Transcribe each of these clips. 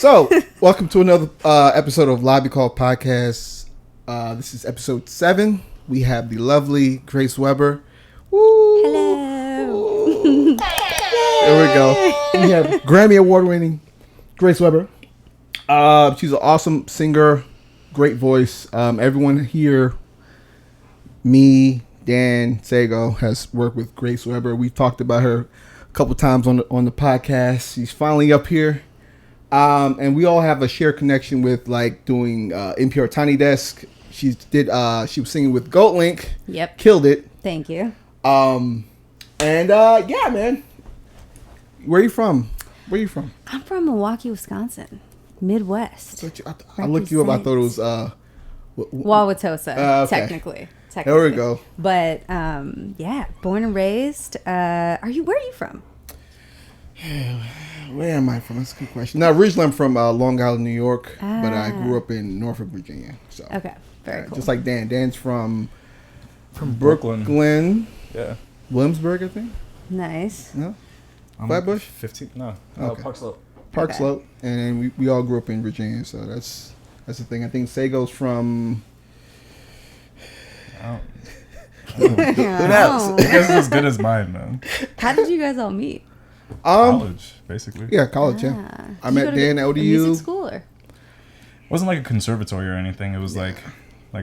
So, welcome to another episode of Lobby Call Podcast. This is episode 7. We have the lovely Grace Weber. Woo! Hello. Woo. There we go. We have Grammy Award winning Grace Weber. She's an awesome singer, great voice. Everyone here, me, Dan, Masego, has worked with Grace Weber. We've talked about her a couple times on the podcast. She's finally up here. And we all have a shared connection with like doing NPR Tiny Desk. She was singing with Goat Link. Yep. Killed it. Thank you. Yeah, man. Where are you from? I'm from Milwaukee, Wisconsin. Midwest. I looked you up. I thought it was Wauwatosa, okay. technically. There we go. But yeah, born and raised. Where are you from? Where am I from? That's a good question. Now, originally I'm from Long Island, New York, but I grew up in Norfolk, Virginia. So Okay, very cool. Just like Dan. Dan's from Brooklyn. Yeah. Williamsburg, I think. Nice. No, I'm Flatbush. 15. No. Okay. Park Slope. Park Okay. Slope, and then we all grew up in Virginia. So that's the thing. I think Sego's from. Who knows? I guess it's as good as mine, man. How did you guys all meet? College, basically. Yeah, college. Yeah, I Did you met go to Dan at a ODU. music school or? It wasn't like a conservatory or anything. It was like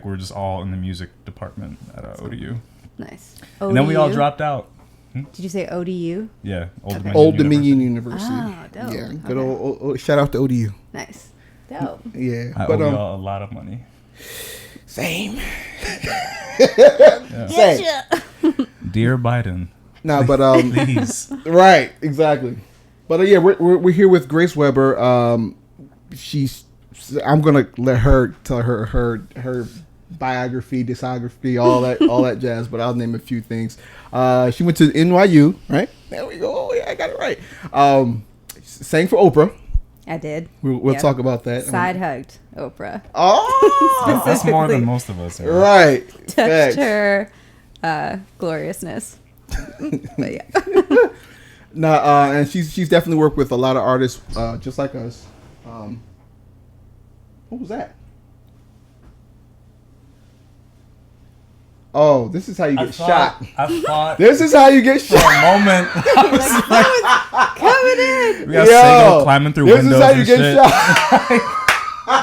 we're just all in the music department at ODU. Nice. And then we all ODU? dropped out. Did you say ODU? Yeah. Old Dominion University. Oh, dope. Yeah, good Okay. old shout out to ODU. Nice. Dope. Yeah, I but owe y'all a lot of money. same. Yeah. Same. Dear Biden. No, but Please. right, exactly. But yeah, we're here with Grace Weber. I'm gonna let her tell her biography, discography, all that jazz. But I'll name a few things. She went to NYU, right? There we go. Oh, yeah, I got it right. Sang for Oprah. I did. We'll Yep. talk about that. Side hugged Oprah. Oh, That's more than most of us. Right? right. Touched Facts. her gloriousness. But yeah. No, and she's definitely worked with a lot of artists, just like us. What was that? Oh, this is how you get shot. I thought This is how you get for shot. a moment. I was like, Coming in. we got Sego climbing through This windows is how you and get shit. shot.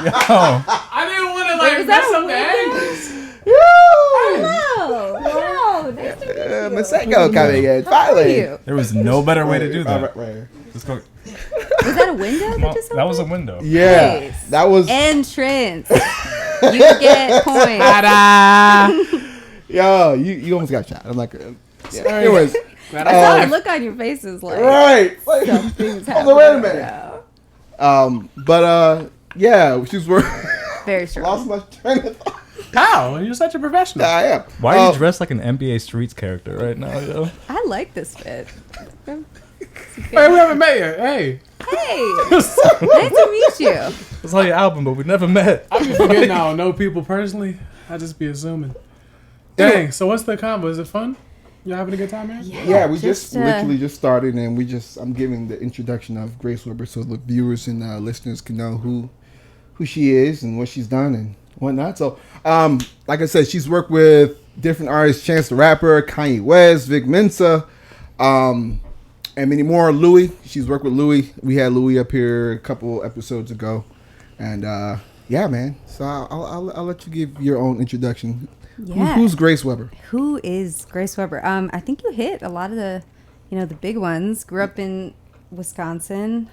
Yo. I didn't want to Wait, was that mess a up the angles. Hello. Nice to meet you. Masego coming in. How are Finally. you? There was no better way to do that. Right here. Just go. Was that a window that just opened? That was a window. Yeah, Nice. that was. Entrance. You get points. Yo, you almost got shot. I'm like, yeah. Anyways, I saw the look on your faces like right. Like, something's I happening. was like, wait a minute. No. But yeah, she was working. Very strong. Lost my train of thought. How? You're such a professional. I am. Why are you dressed like an NBA Streets character right now, yo? I like this fit. Hey, we haven't met yet. Hey. Hey, nice to meet you. I saw your album, but we never met. I forget now. I know people personally. I just be assuming. Dang. So what's the combo? Is it fun? You having a good time here? Yeah, we just Just, literally just started, and I'm giving the introduction of Grace Weber so the viewers and listeners can know who she is and what she's done and whatnot. So, like I said, she's worked with different artists: Chance the Rapper, Kanye West, Vic Mensa, and many more. Louis, she's worked with Louis. We had Louis up here a couple episodes ago, and yeah, man. So I'll let you give your own introduction. Yeah. Who's Grace Weber? Who is Grace Weber? I think you hit a lot of the big ones. Grew up in Wisconsin.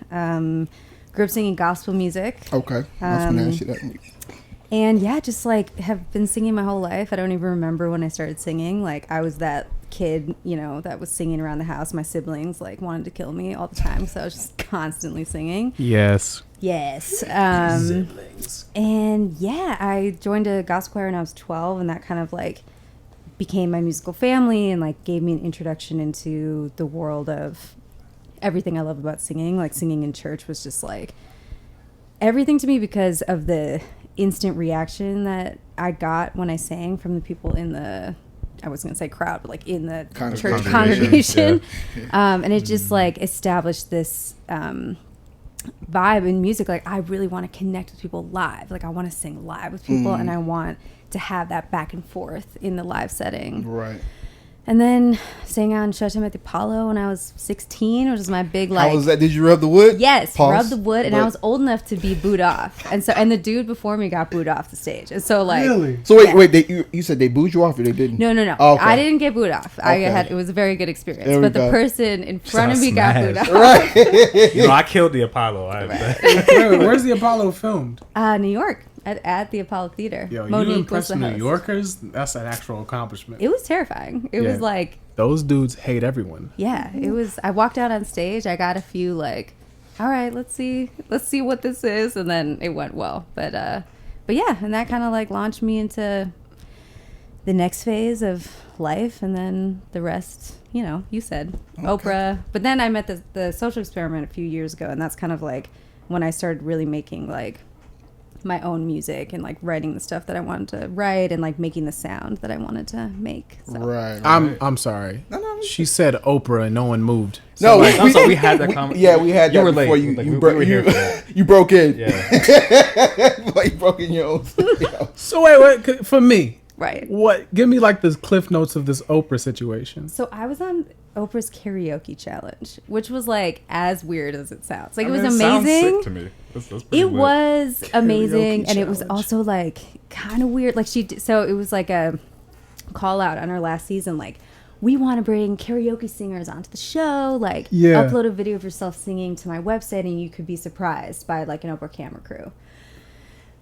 Grew up singing gospel music. Okay, that's gonna ask you that. And yeah, just like have been singing my whole life. I don't even remember when I started singing. Like I was that kid, that was singing around the house. My siblings like wanted to kill me all the time, so I was just constantly singing. Yes. Yes. And yeah, I joined a gospel choir when I was 12, and that kind of like became my musical family and like gave me an introduction into the world of everything I love about singing. Like singing in church was just like everything to me because of the instant reaction that I got when I sang from the people in the, I was going to say crowd, but like in the church congregation. Yeah. And it just like established this vibe in music. Like, I really want to connect with people live. Like, I want to sing live with people, and I want to have that back and forth in the live setting. Right. And then sang on Showtime at the Apollo when I was 16, which was my big, like... How was that? Did you rub the wood? Yes, Pause. rubbed the wood, and I was old enough to be booed off. And the dude before me got booed off the stage. And so, like... Really? So wait, yeah. wait. You said they booed you off or they didn't? No. Oh, okay. I didn't get booed off. Okay. It was a very good experience. There we But the go. person in front of me got booed off. Right. You know, I killed the Apollo. Wait, where's the Apollo filmed? New York, at the Apollo Theater. Yo, Monique you was impressed the New host. Yorkers? That's an actual accomplishment. It was terrifying. It Yeah. was like... Those dudes hate everyone. Yeah, it was. I walked out on stage. I got a few like, all right, let's see what this is, and then it went well. But yeah, and that kind of like launched me into the next phase of life, and then the rest, you said Oprah. But then I met the Social Experiment a few years ago, and that's kind of like when I started really making like my own music and like writing the stuff that I wanted to write and like making the sound that I wanted to make. So. Right. I'm sorry. No. She said Oprah and no one moved. No, I'm sorry, we had that conversation. Yeah, we had You that were before late. you Like, you, we bro- were here you, for that. you broke in. Yeah. Like you broke in your own studio. So wait, for me, Right. what? Give me like the cliff notes of this Oprah situation. So I was on Oprah's karaoke challenge, which was like as weird as it sounds. Like I it was mean, sounds amazing. sick to me. That's pretty It lit. was amazing, Karaoke and it was challenge. also like kind of weird. Like so it was like a call out on our last season. Like, we want to bring karaoke singers onto the show. Like, Yeah. upload a video of yourself singing to my website, and you could be surprised by like an Oprah camera crew.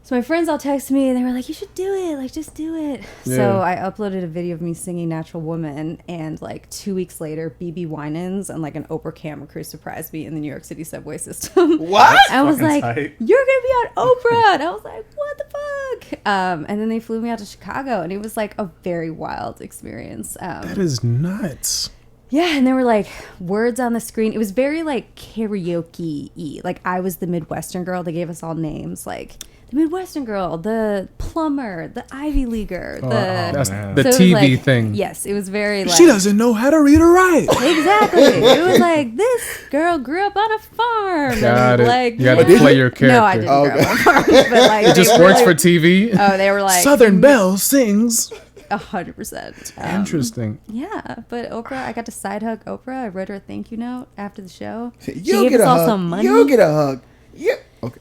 So my friends all texted me, and they were like, you should do it. Like, just do it. Yeah. So I uploaded a video of me singing Natural Woman, and like 2 weeks later, BB Winans and like an Oprah camera crew surprised me in the New York City subway system. What? I was fucking like, tight. you're going to be on Oprah. And I was like, what the fuck? And then they flew me out to Chicago, and it was like a very wild experience. That is nuts. Yeah, and there were like words on the screen. It was very like karaoke-y. Like, I was the Midwestern girl. They gave us all names, like the Midwestern girl, the plumber, the Ivy Leaguer, That's man. the So it was TV like- thing. Yes, it was very like She doesn't know how to read or write. exactly. It was like, this girl grew up on a farm. Got and it. like, You gotta yeah. play your character. No, I didn't Oh, grow up on farms, but like It just works for TV. Oh, they were like Southern Belle sings. 100%. Interesting. Yeah, but Oprah, I got to side hug Oprah. I wrote her a thank you note after the show. She You'll gave get us a all hug. some money. You'll get a hug. Yeah. Okay.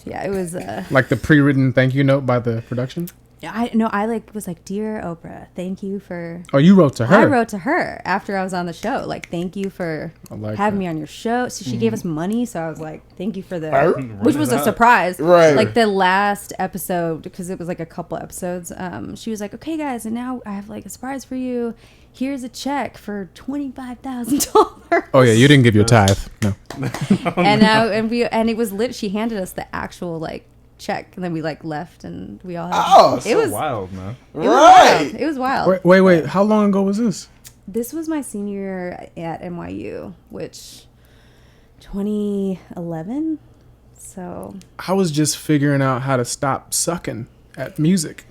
Yeah, it was. Like the pre-written thank you note by the production. I like was like, dear Oprah, thank you for. Oh, you wrote to her. I wrote to her after I was on the show. Like, thank you for I like having that. me on your show. So she gave us money. So I was like, thank you for the, Her? which was a surprise. Right. Like the last episode, because it was like a couple episodes. She was like, okay, guys, and now I have like a surprise for you. Here's a check for $25,000. Oh yeah, you didn't give your tithe. No. and it was lit. She handed us the actual like check, and then we like left, and we all had. Oh, That's it so was wild, man. It was Right. wild. It was wild. Wait. How long ago was this? This was my senior year at NYU, which 2011. So I was just figuring out how to stop sucking at music.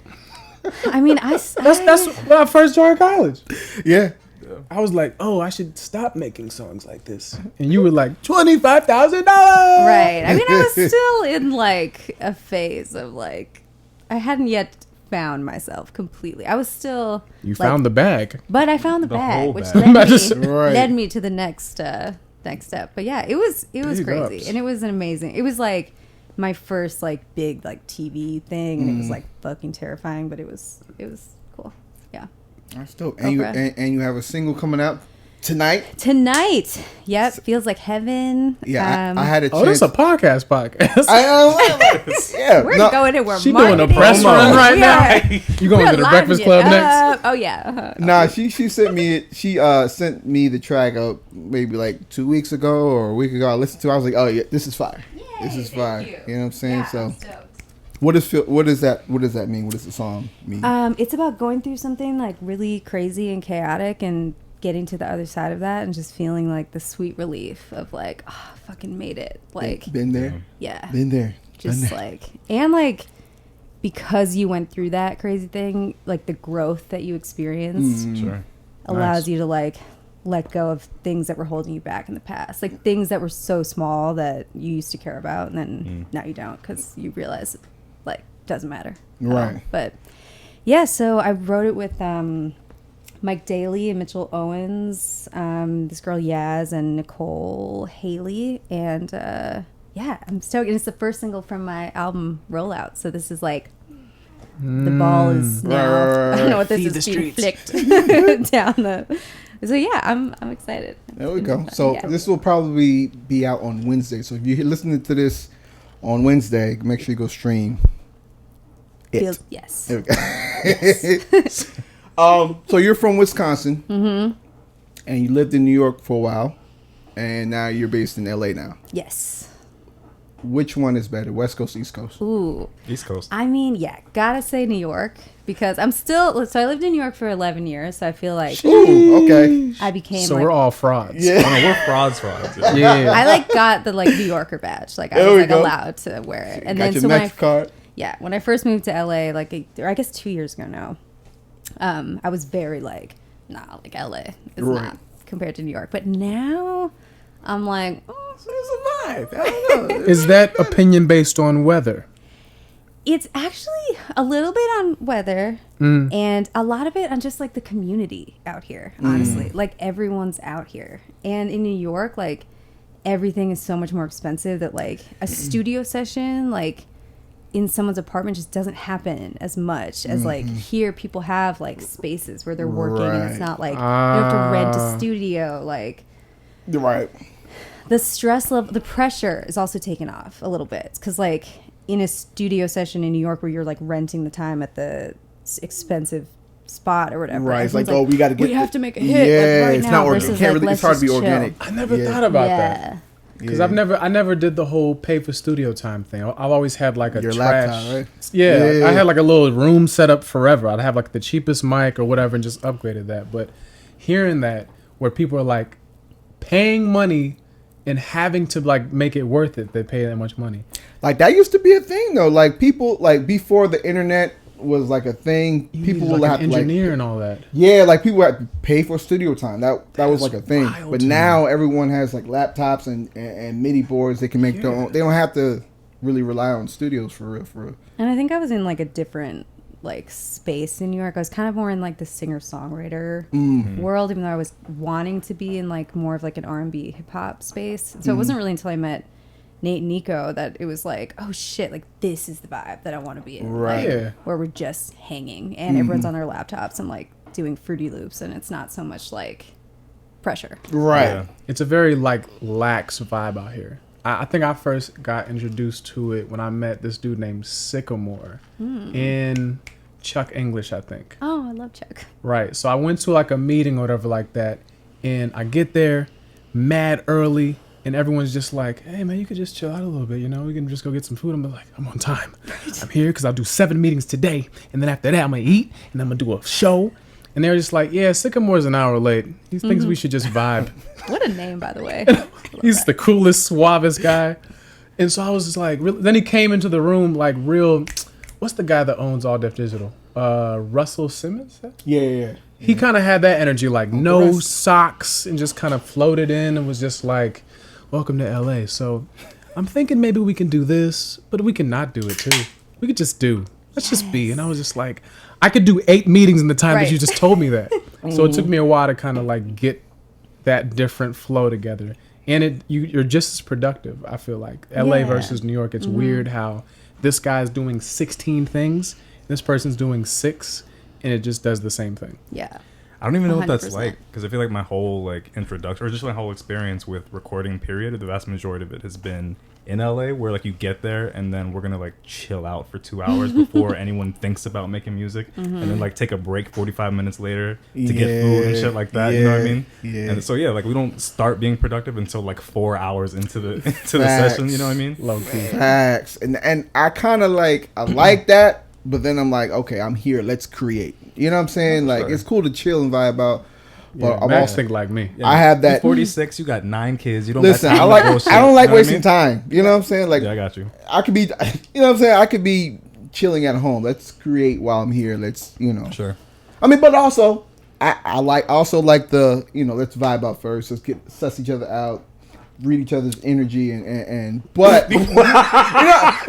I mean, That's when I first joined college. Yeah. I was like, oh, I should stop making songs like this. And you were like, $25,000. right. I mean, I was still in like a phase of like, I hadn't yet found myself completely. I was still. You like, found the bag. But I found the whole bag, which bag. Right. led me to the next step. But yeah, it was Big crazy, ups. and it was an amazing. It was like my first like big like TV thing, and it was like fucking terrifying, but it was cool. Yeah. That's dope. And you Oprah. and you have a single coming out tonight. Tonight, yep, feels like heaven. Yeah, I had a Oh, this chance. is a podcast. Yeah, We're no, going in. We're She doing a marketing. press run right We now. are- You going we're to the live Breakfast yet. Club next? Oh yeah. Nah, she sent me it. She sent me the track out maybe like 2 weeks ago or a week ago. I listened to it. I was like, oh yeah, this is fire. This is fire. You know what I'm saying? So what does that mean? What does the song mean? It's about going through something like really crazy and chaotic and getting to the other side of that and just feeling like the sweet relief of like, oh, I fucking made it. Like, been there. yeah. Been there. Just Been there. like, and like, because you went through that crazy thing, like the growth that you experienced Sure. allows Nice. you to like let go of things that were holding you back in the past, like things that were so small that you used to care about, and then now you don't because you realize like doesn't matter. Right. But yeah, so I wrote it with Mike Daly and Mitchell Owens, this girl Yaz and Nicole Haley, and yeah, I'm stoked. And it's the first single from my album Rollout, so this is like the ball is now. I don't know what this is being flicked down the. So yeah, I'm excited. There we go. So this will probably be out on Wednesday. So if you're listening to this on Wednesday, make sure you go stream it. Yes. There we go. Yes. So you're from Wisconsin, and you lived in New York for a while, and now you're based in LA now. Yes. Which one is better, West Coast, East Coast? Ooh. East Coast. I mean, yeah, gotta say New York because I'm still. So I lived in New York for 11 years, so I feel like Ooh, okay. I became. So like, we're all frauds. Yeah. Oh, no, we're frauds. Yeah. I like got the like New Yorker badge. Like I There was we like go. allowed to wear it, and Got then your so when Mex card. when I first moved to LA, like I guess 2 years ago now, I was very like, nah, like LA is Right. not compared to New York. But now, I'm like, oh, It's a vibe. I don't know. Is that opinion based on weather? it's actually a little bit on weather and a lot of it on just like the community out here. Honestly, like everyone's out here, and in New York, like everything is so much more expensive that like a studio session, like in someone's apartment just doesn't happen as much as like here people have like spaces where they're working and it's Right. not like you have to rent a studio. Like You're right. the stress level, the pressure is also taken off a little bit because like in a studio session in New York where you're like renting the time at the expensive spot or whatever, Right. It's like, everyone's we got to get. we have to make a hit Yeah, like, right it's now not versus, organic. Can't like, really. let's It's hard to be just chill. organic. I never thought about that. Because Yeah. I never did the whole pay for studio time thing. I've always had like a Your trash. laptop, right? Yeah, I had like a little room set up forever. I'd have like the cheapest mic or whatever and just upgraded that. But hearing that where people are like paying money and having to like make it worth it, they pay that much money. Like that used to be a thing though. Like people, like before the internet was like a thing, You people need, would like have an to like. engineer and all that. Yeah, like people had to pay for studio time. That was like a thing. wild But to me. now everyone has like laptops and MIDI boards. They can make their own. They don't have to really rely on studios for real. For real. And I think I was in like a different like space in New York. I was kind of more in like the singer-songwriter world, even though I was wanting to be in like more of like an R&B hip hop space. So it wasn't really until I met Nate and Nico that it was like, oh shit, like this is the vibe that I want to be in. Right. Like, Yeah. where we're just hanging and everyone's on their laptops and like doing Fruity Loops and it's not so much like pressure. Right. Yeah. It's a very like lax vibe out here. I think I first got introduced to it when I met this dude named Sycamore in Chuck English, I think. Oh, I love Chuck. Right. So I went to like a meeting or whatever like that, and I get there mad early, and everyone's just like, "Hey man, you could just chill out a little bit, you know? We can just go get some food." I'm like, "I'm on time. I'm here because I'll do 7 meetings today, and then after that I'm gonna eat, and I'm gonna do a show." And they're just like, "Yeah, Sycamore's an hour late. He thinks we should just vibe." What a name, by the way. He's the coolest, suavest guy. And so I was just like, then he came into the room like real. What's the guy that owns All Def Digital? Russell Simmons? Yeah. He kind of had that energy, like no Russ. socks, and just kind of floated in and was just like, "Welcome to LA." So I'm thinking maybe we can do this, but we can not do it too. We could just do. Let's just be. And I was just like, I could do 8 meetings in the time that Right. you just told me that. So it took me a while to kind of like get that different flow together. And you're just as productive, I feel like. LA Yeah. versus New York, it's weird how this guy's doing 16 things, this person's doing 6, and it just does the same thing. Yeah. I don't even know what that's 100%. like because I feel like my whole like introduction or just my whole experience with recording period, the vast majority of it has been in LA where like you get there and then we're gonna like chill out for 2 hours before anyone thinks about making music and then like take a break 45 minutes later to get food and shit like that. You know what I mean? Yeah. And so yeah, like we don't start being productive until like 4 hours into the into the Facts. session. You know what I mean? Low key. Facts. And I kind of like that, but then I'm like, okay, I'm here. Let's create. You know what I'm saying? Like Sure. it's cool to chill and vibe out. But Yeah, I'm Max also, think like me. Yeah, I have you're that. 46. You got 9 kids. You don't. Listen, got time I for like. bullshit, I don't like you know what wasting mean? time. You know what I'm saying? Like Yeah, I got you. I could be. You know what I'm saying? I could be chilling at home. Let's create while I'm here. Let's Sure. I mean, but also I like also like the let's vibe out first. Let's suss each other out, read each other's energy, and but you know what I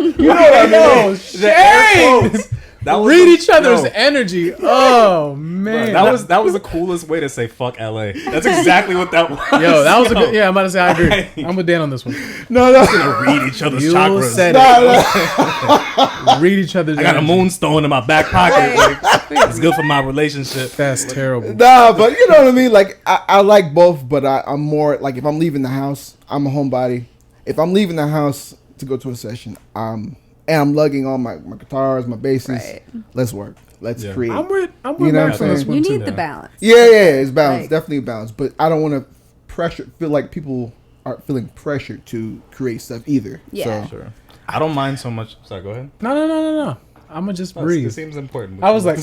mean. Shame. That Read each other's energy. Oh man, that was the coolest way to say fuck LA. That's exactly what that was. Yo, that was a good. Yeah, I'm about to say I agree. I'm with Dan on this one. No. Gonna read each other's You chakras. said it. Read each other's. I got a energy. moonstone in my back pocket. Like, it's good for my relationship. That's terrible. Nah, but you know what I mean. Like I like both, but I'm more like if I'm leaving the house, I'm a homebody. If I'm leaving the house to go to a session, and I'm lugging all my guitars, my basses. Right. Let's work. Let's create. I'm with You know what I'm Max on this saying? one You too. need the balance. Yeah, it's balanced. Like- Definitely balanced. But I don't want to feel like people are feeling pressured to create stuff either. Yeah. So, Sure. I don't mind so much. Sorry, go ahead. No. I'm gonna just It breathe. seems important. I was like,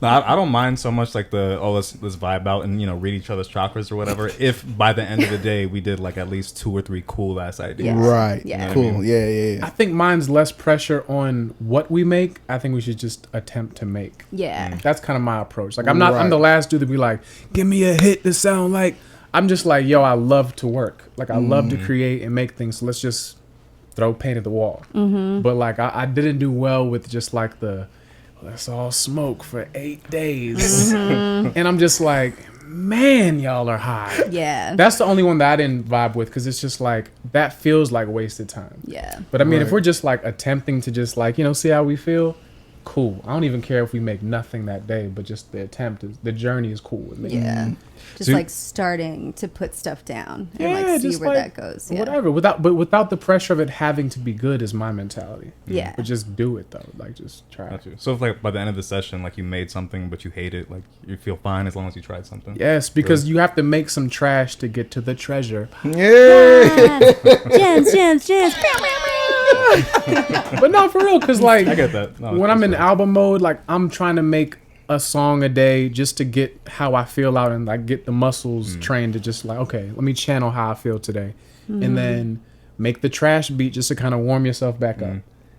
No, I don't mind so much like let's vibe out and read each other's chakras or whatever. If by the end of the day we did like at least 2 or 3 cool ass ideas. Yeah. right. Yeah. Cool. You know what Yeah. I think mine's less pressure on what we make. I think we should just attempt to make. Yeah. That's kind of my approach. Like I'm not. I'm Right. the last dude to be like, give me a hit to sound like. I'm just like, yo, I love to work. Like I love to create and make things. So let's just throw paint at the wall. Mm-hmm. But like I didn't do well with just like the let's all smoke for 8 days. And I'm just like, man, y'all are high. Yeah. That's the only one that I didn't vibe with because it's just like that feels like wasted time. Yeah. But I mean, if Right. we're just like attempting to just like see how we feel, cool. I don't even care if we make nothing that day, but just the attempt is the journey is cool with me. Yeah. Just So you- like starting to put stuff down and like see just where like, that goes. Yeah. Whatever. Without the pressure of it having to be good is my mentality. Yeah. But just do it though. Like just try. Got you. So if like by the end of the session, like you made something but you hate it, like you feel fine as long as you tried something. Yes, because you have to make some trash to get to the treasure. Yeah. Gems. But no, for real, because like I get that. No, when I'm in that's album mode, like I'm trying to make a song a day just to get how I feel out and like get the muscles trained to just like, okay, let me channel how I feel today. And then make the trash beat just to kind of warm yourself back up.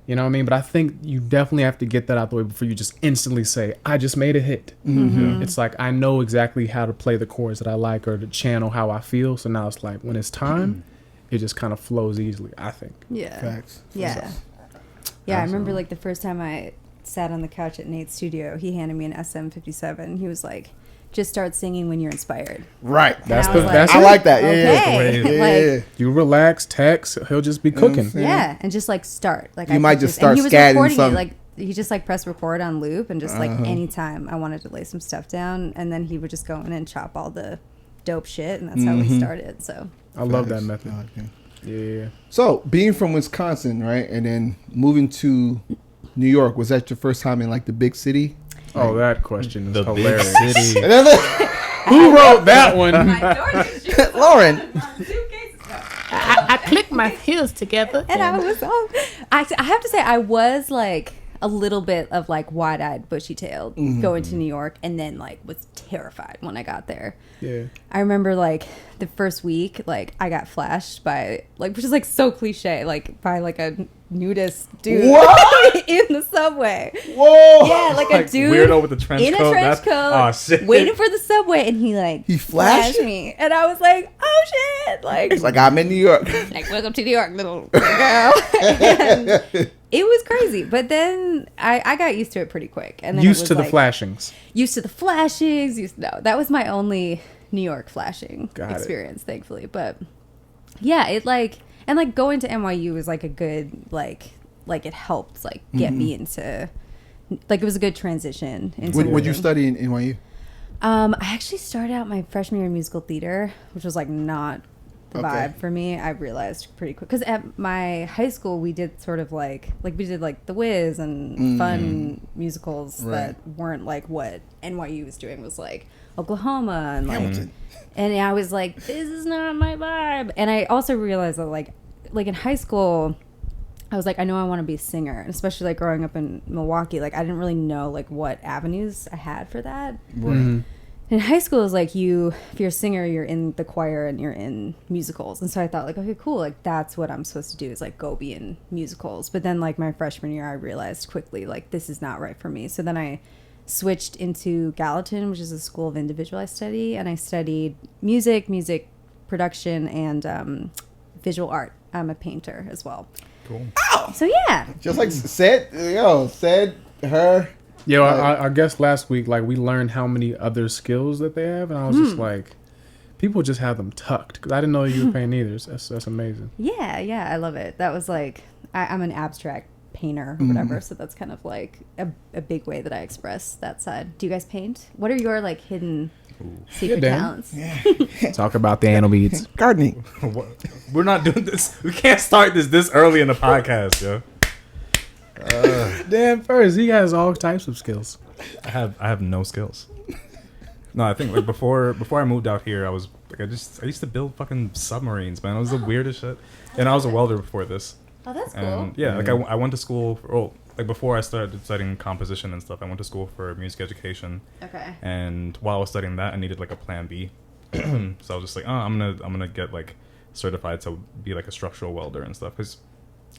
You know what I mean? But I think you definitely have to get that out the way before you just instantly say, I just made a hit. It's like, I know exactly how to play the chords that I like or to channel how I feel. So now it's like, when it's time, it just kind of flows easily, I think. Yeah. Facts. Yeah. Yeah, I remember like the first time I sat on the couch at Nate's studio, he handed me an SM57. He was like, just start singing when you're inspired. Right. That's I the was like, that's I it. like that. Okay. Yeah. Like, Yeah. You relax, text, he'll just be cooking. yeah, and just like start. Like You I might could just start and he was scatting recording some- it. Like he just like pressed record on loop, and just like anytime I wanted to lay some stuff down, and then he would just go in and chop all the dope shit, and that's how we started. So I love that Facts. method. Okay. Yeah. So, being from Wisconsin, right, and then moving to New York, was that your first time in like the big city? Oh, that question is The hilarious. big city. And then Who wrote that one? Lauren, I clicked my heels together. and I was I have to say I was like a little bit of like wide-eyed, bushy-tailed going to New York, and then like was terrified when I got there. Yeah. I remember like the first week, like I got flashed by like, which is like so cliche, like by like a nudist dude What? in the subway. whoa, Yeah, like a Like dude weirdo with the trench in a coat. trench That's- coat, Oh shit. waiting for the subway, and he like He flashed you? me, and I was like, oh shit, like it's like I'm in New York. like welcome to New York, little girl. And it was crazy, but then I got used to it pretty quick, and then it Used was to the like, flashings. used to the flashings. No, that was my only New York flashing Got it. experience, thankfully. But yeah, it like, and like going to NYU was like a good like it helped like get me into like it was a good transition into Would you moving. study in NYU? I actually started out my freshman year in musical theater, which was like not the Okay. vibe for me. I realized pretty quick because at my high school we did sort of like we did like The Wiz and fun musicals Right. that weren't like what NYU was doing, was like Oklahoma and like Hamilton. and I was like, this is not my vibe. And I also realized that like in high school I was like, I know I want to be a singer, and especially like growing up in Milwaukee, like I didn't really know like what avenues I had for that. Right. In high school, it was like if you're a singer, you're in the choir and you're in musicals. And so I thought like, okay, cool. Like that's what I'm supposed to do, is like go be in musicals. But then like my freshman year, I realized quickly like this is not right for me. So then I switched into Gallatin, which is a school of individualized study, and I studied music production, and visual art. I'm a painter as well. Cool. So yeah. Just like said her. Yeah, our guest last week, like, we learned how many other skills that they have, and I was just like, people just have them tucked, because I didn't know you were painting either. That's amazing. Yeah, I love it. That was like, I'm an abstract painter or whatever, so that's kind of like a big way that I express that side. Do you guys paint? What are your like hidden secret talents? Yeah. Talk about the animal beads. Gardening. We're not doing this. We can't start this early in the podcast, yo. Dan first, he has all types of skills. I have no skills. No, I think like before I moved out here, I was like I used to build fucking submarines, man. It was the weirdest shit. And I was a welder before this. Oh, that's cool. And yeah, like I went to school like before I started studying composition and stuff, I went to school for music education. Okay. And while I was studying that, I needed like a plan B. So I was just like, I'm gonna get like certified to be like a structural welder and stuff, because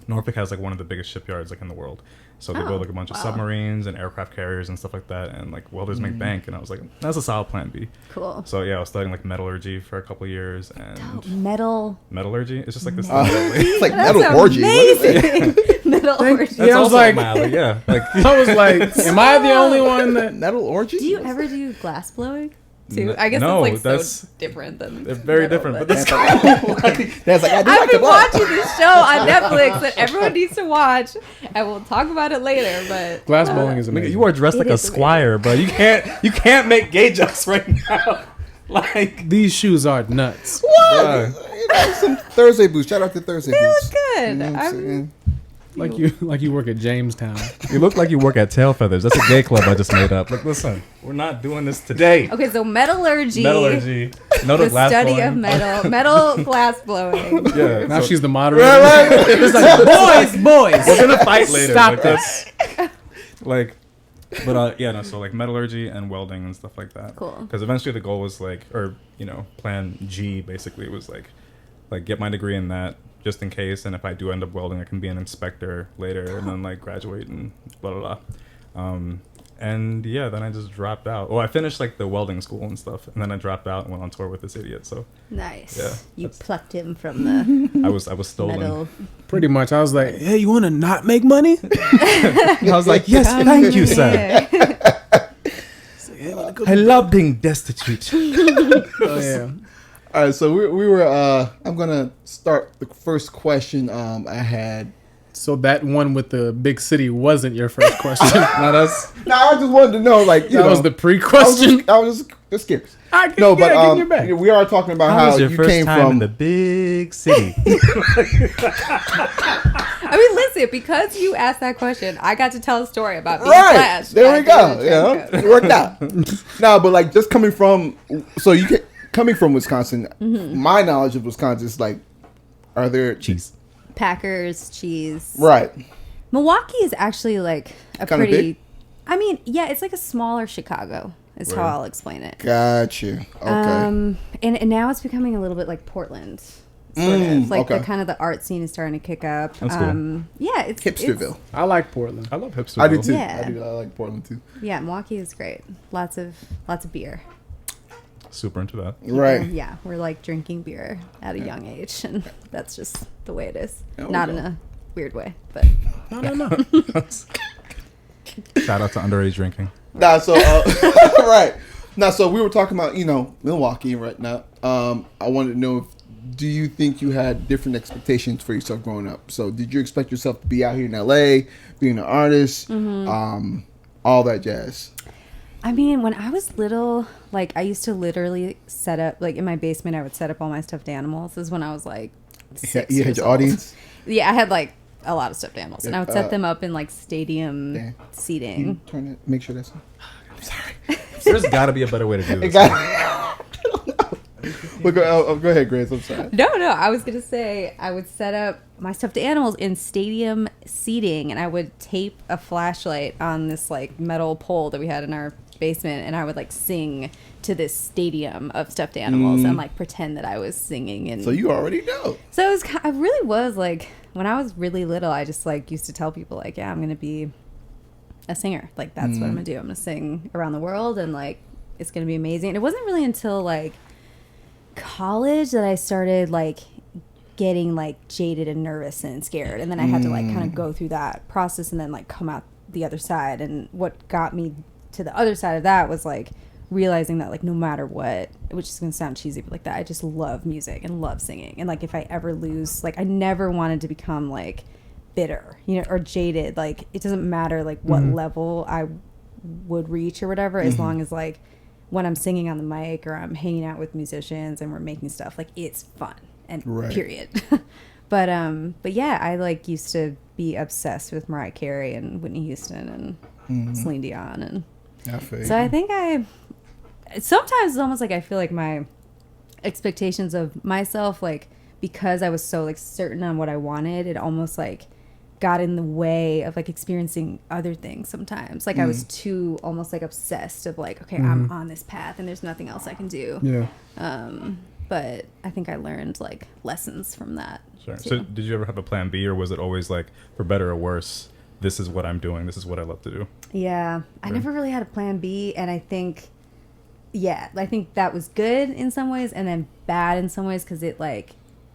Norfolk has like one of the biggest shipyards like in the world. So they build like a bunch of submarines and aircraft carriers and stuff like that, and like welders make bank. And I was like, that's a solid plan B. Cool. So yeah, I was studying like metallurgy for a couple of years, and metallurgy. It's just like this. It's like metal orgy. Amazing. Metal orgy. Yeah, I was like, yeah, like I was like, am I the only one that? Metal orgy? Do you ever do glass blowing? Too? I guess no, it's like that's so different than they're very metal, different. But That's that's That's like, I do I've like been the watching this show on Netflix that everyone needs to watch, and we'll talk about it later. But Glass bowling is amazing. you are dressed like a squire, but you can't make gay jokes right now. Like These shoes are nuts. What? You know, some Thursday boots. Shout out to Thursday they boots. look good. You know what I'm saying? Like you work at Jamestown. you look like you work at Tail Feathers. That's a gay club I just made up. Like, listen, we're not doing this today. Okay, so metallurgy. No The glass study blowing. of metal glass blowing. Yeah. Now so she's the moderator. it's like, boys. we're gonna fight later. Stop like, this. Like, but yeah, no. So like metallurgy and welding and stuff like that. Cool. Because eventually the goal was like, or plan G basically was like get my degree in that, just in case, and if I do end up welding, I can be an inspector later, and then like graduate and blah blah blah. And yeah, then I just dropped out. Well, I finished like the welding school and stuff, and then I dropped out and went on tour with this idiot. So Nice. Yeah, You plucked him from the I was stolen. metal. Pretty much. I was like, hey, you want to not make money? I was like, yes, thank you, sir. Yeah. I love being destitute. Oh yeah. All right, so we were. I'm gonna start the first question. I had. So that one with the big city wasn't your first question. Not us. No, I just wanted to know, like, That was the pre-question. I was just curious. Get No, but in your bag. we are talking about How how was your you first came time from in the big city? I mean, listen, because you asked that question, I got to tell a story about being right. Flash. There we go. Yeah, Yeah, it worked out. No, but like just coming from, coming from Wisconsin, my knowledge of Wisconsin is like, are there Cheese. Packers, cheese. right? Milwaukee is actually like a Kinda pretty. big? I mean, yeah, it's like a smaller Chicago. Is how Right. I'll explain it. Got you. Okay. And now it's becoming a little bit like Portland. Sort of. Like okay. the kind of the art scene is starting to kick up. That's cool. Yeah, it's Hipsterville. I like Portland. I love hipster. I do too. Yeah. I do. I like Portland too. Yeah, Milwaukee is great. Lots of beer. Super into that. Right. Yeah, we're like drinking beer at a young age, and that's just the way it is. There we Not go. in a weird way, but No. Shout out to underage drinking. Nah, so right. Now, so we were talking about Milwaukee right now. I wanted to know do you think you had different expectations for yourself growing up? So did you expect yourself to be out here in LA, being an artist, all that jazz? I mean, when I was little, like I used to literally set up, like in my basement, I would set up all my stuffed animals. This is when I was like 6 You had years your old. audience? Yeah, I had like a lot of stuffed animals, and I would set Uh, them up in like stadium Yeah. seating. Turn it. Make sure that's. I'm sorry. There's got to be a better way to do It this. got. Well, go ahead, Grace. I'm sorry. No, I was gonna say I would set up my stuffed animals in stadium seating, and I would tape a flashlight on this like metal pole that we had in our basement, and I would like sing to this stadium of stuffed animals and like pretend that I was singing. And So you already know. so it was, I really was like, when I was really little, I just like used to tell people like, yeah, I'm gonna be a singer. Like that's what I'm gonna do. I'm gonna sing around the world, and like it's gonna be amazing. And it wasn't really until like college that I started like getting like jaded and nervous and scared, and then I had to like kind of go through that process and then like come out the other side. And what got me to the other side of that was like realizing that like no matter what, which is gonna sound cheesy but like that, I just love music and love singing. And like if I ever lose, like I never wanted to become like bitter, you know, or jaded. Like it doesn't matter like what level I would reach or whatever, as long as like when I'm singing on the mic or I'm hanging out with musicians and we're making stuff, like it's fun and period. But yeah, I like used to be obsessed with Mariah Carey and Whitney Houston and Celine Dion, and so I think sometimes it's almost like I feel like my expectations of myself, like because I was so like certain on what I wanted, it almost like got in the way of like experiencing other things sometimes. Like I was too almost like obsessed of like, okay, I'm on this path and there's nothing else I can do. Yeah. But I think I learned like lessons from that. Sure. So did you ever have a plan B, or was it always like, for better or worse, this is what I'm doing, this is what I love to do? Yeah. I never really had a plan B, and I think that was good in some ways and then bad in some ways, because it like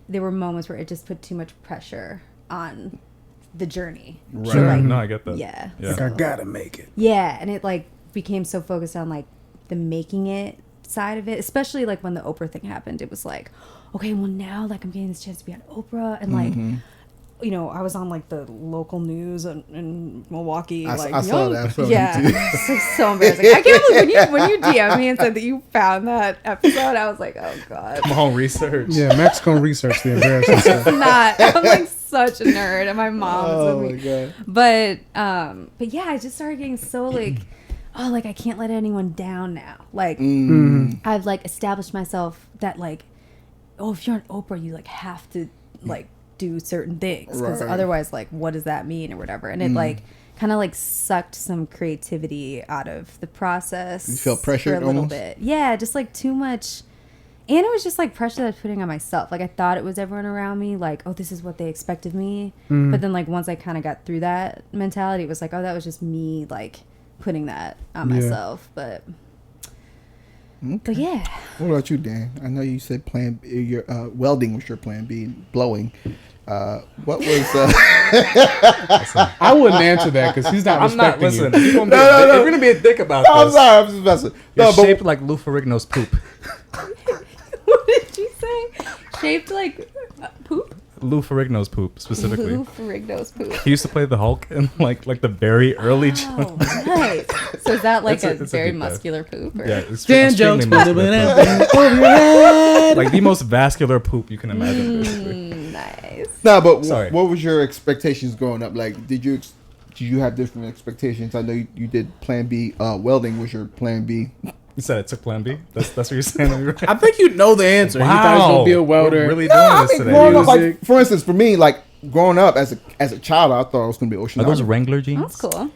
there were moments where it just put too much pressure on the journey. Right. So, like, No, I get that. Yeah. Like I gotta make it. Yeah, and it like became so focused on like the making it side of it, especially like when the Oprah thing happened. It was like, okay, well now like I'm getting this chance to be on Oprah, and like you know, I was on like the local news in Milwaukee. I like, saw that. Yeah, it's like, so embarrassing. I can't believe when you DM'd me and said that you found that episode, I was like, oh god. Come on, research. Yeah, Max gonna research the embarrassing stuff. I'm like such a nerd, and my mom's Oh with my me. god. But yeah, I just started getting so like, oh, like I can't let anyone down now. Like I've like established myself that like, oh, if you're on Oprah, you like have to like do certain things, because otherwise like what does that mean or whatever. And it like kind of like sucked some creativity out of the process. You felt pressured for a little almost? bit. Yeah, just like too much. And it was just like pressure that I was putting on myself. Like I thought it was everyone around me, like, oh, this is what they expect of me. But then like once I kind of got through that mentality, it was like, oh, that was just me like putting that on myself. But yeah. What about you, Dan? I know you said plan B, your welding was your plan B, blowing. What was? I wouldn't answer that because he's not I'm not. respecting Listen, you. you're gonna be a dick about No, I'm this. sorry. I'm just messing. You're No, shaped like Lou Ferrigno's poop. What did you say? Shaped like poop? Lou Ferrigno's poop specifically. Lou Ferrigno's poop. He used to play the Hulk in like the very early. Oh, nice. So is that like It's a a very deep dive. muscular poop? Or? Yeah, it's Dan extremely jokes. muscular poop. Like the most vascular poop you can imagine. Basically. Nice. No, but Sorry. what was your expectations growing up? Like, did you have different expectations? I know you did plan B. Welding was your plan B. You said it took Plan B. That's what you're saying. I think you know the answer. He thought he was gonna be a welder. We're really doing this today. Growing up, like, Music. for instance, for me, like growing up as a child, I thought I was going to be oceanographer. Are those Wrangler jeans? That's cool.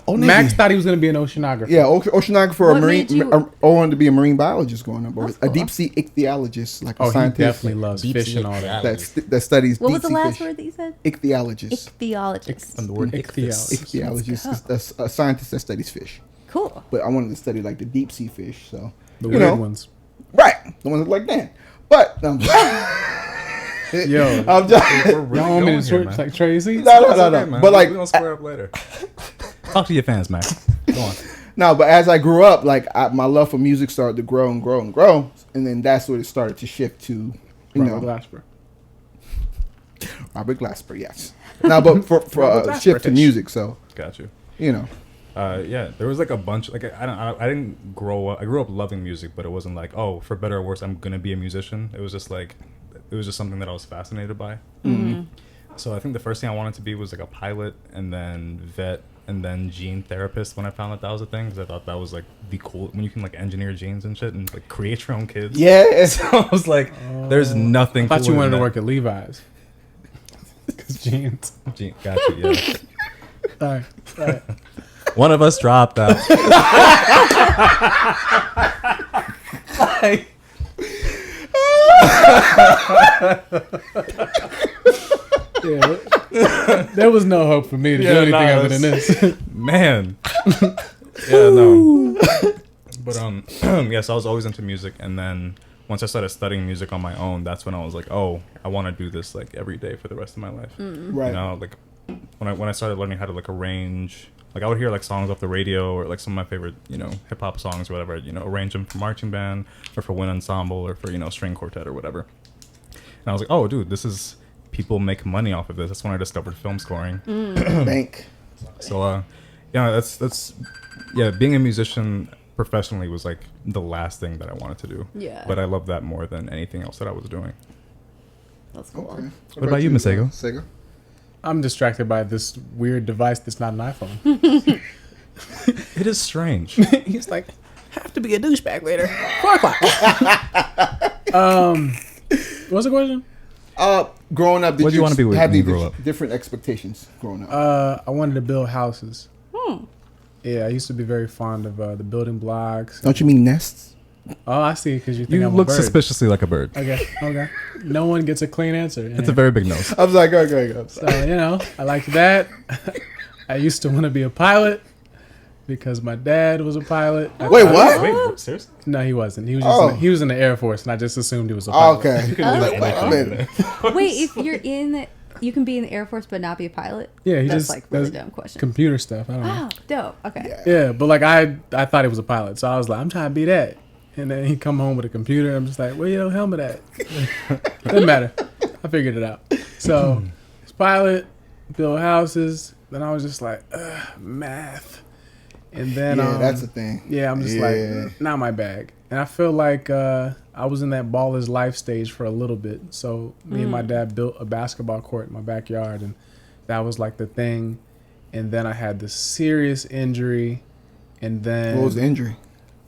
Oh, Max nigga. thought he was gonna be an oceanographer. Yeah, oceanographer or What marine, made you- or wanted to be a marine biologist growing up, or That's a cool. deep sea ichthyologist, like a Oh, he scientist definitely loves Deep fish sea and all that. that studies What deep was the sea last fish. word that you said? Ichthyologist. Ichthyologist. And the word Ichthyologist. Ichthyologist Let's is a scientist that studies fish. Cool. But I wanted to study like the deep sea fish, so The you weird know, ones. right? The ones that look like that. But Yo, I'm just We're y'all really want me going to here, switch man. like Tracy? no. Okay, man. But like we're gonna square up later. Talk to your fans, man. Go on. no, but as I grew up, like my love for music started to grow and grow and grow, and then that's what it started to shift to. You know, Glasper. Robert Glasper, yes. No, but for Robert Glasper. shift to music, so Got you. you know. Yeah, there was like a bunch. Like I didn't grow up. I grew up loving music, but it wasn't like, oh, for better or worse, I'm gonna be a musician. It was just like, it was just something that I was fascinated by. So I think the first thing I wanted to be was like a pilot, and then vet, and then gene therapist. When I found that was a thing, because I thought that was like the cool when you can like engineer genes and shit and like create your own kids. Yeah, So I was like, there's nothing. I thought you cooler wanted than to that. work at Levi's. Cause jeans. Gene, got you. Yeah. All right. One of us dropped out. Like, Yeah. There was no hope for me to do anything other than this. Man. Yeah, no. But yes, I was always into music, and then once I started studying music on my own, that's when I was like, oh, I want to do this like every day for the rest of my life. Right. You know, like when I started learning how to like arrange, like I would hear like songs off the radio or like some of my favorite, you know, hip hop songs or whatever, you know, arrange them for marching band or for wind ensemble or for, you know, string quartet or whatever. And I was like, oh, dude, this is, people make money off of this. That's when I discovered film scoring. Bank. So, yeah, that's being a musician professionally was like the last thing that I wanted to do. Yeah. But I love that more than anything else that I was doing. That's cool. Okay. What about you, Masego? Masego? I'm distracted by this weird device that's not an iPhone. It is strange. He's like, have to be a douchebag later. 4 o'clock. What's the question? Growing up, did What do you wanna be have when you these grow up? different expectations growing up? I wanted to build houses. Yeah, I used to be very fond of the building blocks. Don't you mean nests? Oh, I see, because you think You I'm look a bird. suspiciously like a bird. Okay. No one gets a clean answer. It's a very big nose. I was like, go. So, you know, I like that. I used to want to be a pilot because my dad was a pilot. Wait, what? Wait, seriously? No, he wasn't. He was just he was in the Air Force, and I just assumed he was a pilot. Okay. You can do Like, wait a minute. Wait, if you're you can be in the Air Force but not be a pilot? Yeah, he That's just like really does dumb question. computer stuff. I don't know. Oh, dope. Okay. Yeah, but like I thought he was a pilot, so I was like, I'm trying to be that. And then he come home with a computer, and I'm just like, where your helmet at? Doesn't matter. I figured it out. So, it's pilot, build houses. Then I was just like, math. And then Yeah, that's the thing. yeah, I'm just like, not my bag. And I feel like I was in that baller's life stage for a little bit. So me and my dad built a basketball court in my backyard, and that was like the thing. And then I had this serious injury, and then What was the injury?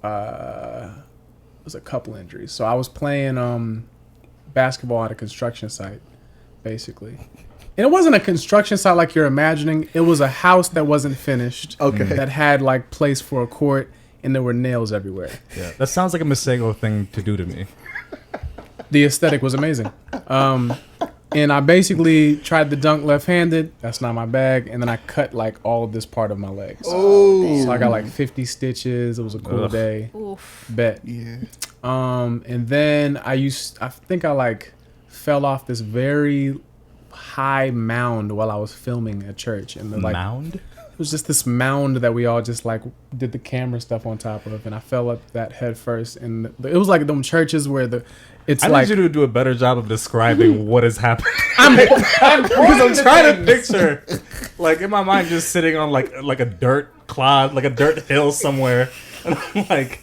it was a couple injuries. So I was playing basketball at a construction site, basically. And it wasn't a construction site like you're imagining. It was a house that wasn't finished. Okay. That had like place for a court, and there were nails everywhere. Yeah, that sounds like a Masego thing to do to me. The aesthetic was amazing. And I basically tried to dunk left-handed. That's not my bag. And then I cut like all of this part of my legs. Oh. So I got like 50 stitches. It was a cool Ugh. day. Oof. Bet. Yeah. And then I think I like fell off this very high mound while I was filming at church. And the, like, Mound? it was just this mound that we all just like did the camera stuff on top of, and I fell up that head first. And it was like them churches where it's I like need you to do a better job of describing what is happening. because I'm trying to picture, like in my mind, just sitting on like a dirt clod, like a dirt hill somewhere, and I'm like,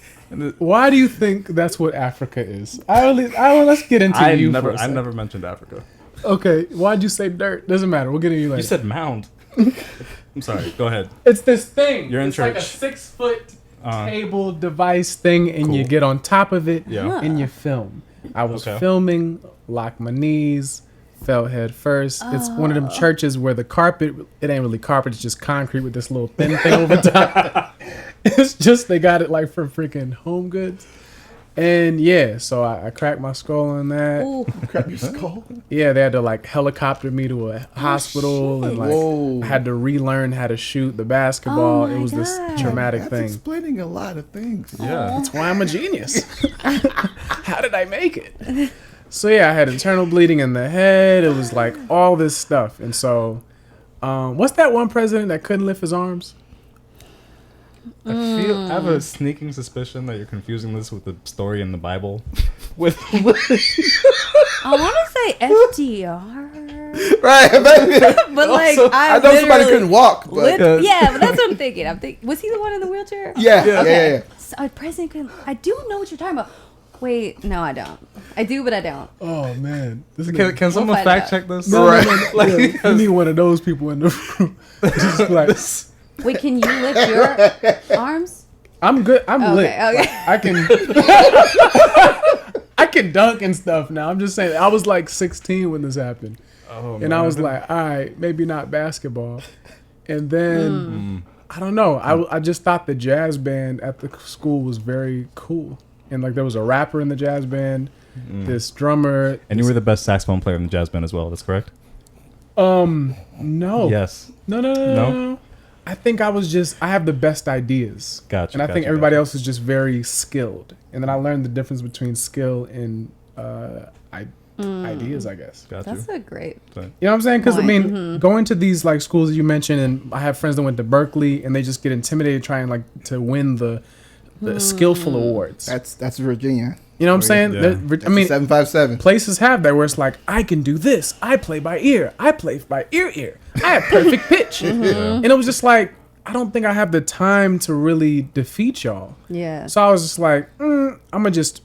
Why do you think that's what Africa is? Let's get into I you. never mentioned Africa. Okay, why'd you say dirt? Doesn't matter. We'll get into you later. You said mound. I'm sorry. Go ahead. It's this thing. You're in it's like a church. 6 foot table device thing, and you Cool. get on top of it Yeah. and you film. I was Okay. filming, locked my knees, fell head first. It's one of them churches where the carpet, it ain't really carpet, it's just concrete with this little thin thing over top. It's just, they got it like from freaking Home Goods. And yeah, so I cracked my skull on that. Ooh. Crap your skull. Yeah, they had to like helicopter me to a hospital, and like Whoa. I had to relearn how to shoot the basketball. Oh my It was this God. traumatic That's thing. explaining a lot of things. Yeah. That's why I'm a genius. How did I make it? So yeah, I had internal bleeding in the head. It was like all this stuff. And so, what's that one president that couldn't lift his arms? I have a sneaking suspicion that you're confusing this with the story in the Bible. with I want to say FDR, Right. but like Also, I I know somebody literally- couldn't walk, but yeah, but that's what I'm thinking. Was he the one in the wheelchair? yeah. So, president couldn't. I do know what you're talking about. Wait, no, I don't. I do, but I don't. Oh man, this can someone find fact out. check this? no, Right. no, no, yeah, you need one of those people in the room. Just like, Wait, can you lift your arms? I'm good. I'm lit. Okay. Like, I can. I can dunk and stuff now. I'm just saying. I was like 16 when this happened. Oh, And I was like, all right, maybe not basketball. And then, I don't know. I just thought the jazz band at the school was very cool. And like there was a rapper in the jazz band, this drummer. and you were the best saxophone player in the jazz band as well. That's correct. No. Yes. No. I think I have the best ideas. Gotcha. And I think everybody else is just very skilled. And then I learned the difference between skill and ideas, I guess. Gotcha. That's a great. You know what I'm saying? Because, I Point. mean, going to these, like, schools that you mentioned, and I have friends that went to Berkeley, and they just get intimidated trying, like, to win the skillful awards. That's Virginia. You know what I'm saying? Yeah. I mean, 757. places have that where it's like, I can do this. I play by ear. I play by ear. I have perfect pitch. And it was just like, I don't think I have the time to really defeat y'all. Yeah. So I was just like, I'm going to just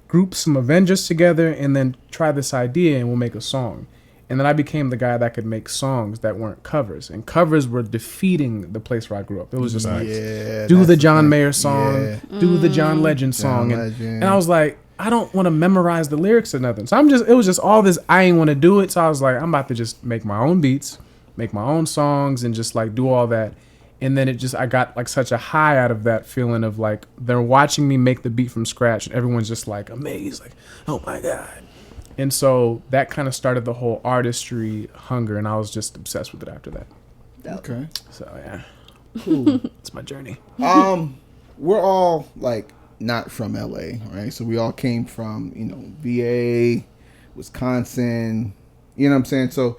group some Avengers together and then try this idea and we'll make a song. And then I became the guy that could make songs that weren't covers. And covers were defeating the place where I grew up. It was just like, do the John Mayer song, do the John Legend song. And I was like, I don't want to memorize the lyrics or nothing. So it was just all this, I ain't want to do it. So I was like, I'm about to just make my own beats, make my own songs and just like do all that. And then I got like such a high out of that feeling of like, they're watching me make the beat from scratch and everyone's just like amazed, like, oh my God. And so that kind of started the whole artistry hunger, and I was just obsessed with it after that. Okay. So yeah, Cool. it's my journey. We're all like not from LA, right? So we all came from, VA, Wisconsin, you know what I'm saying? So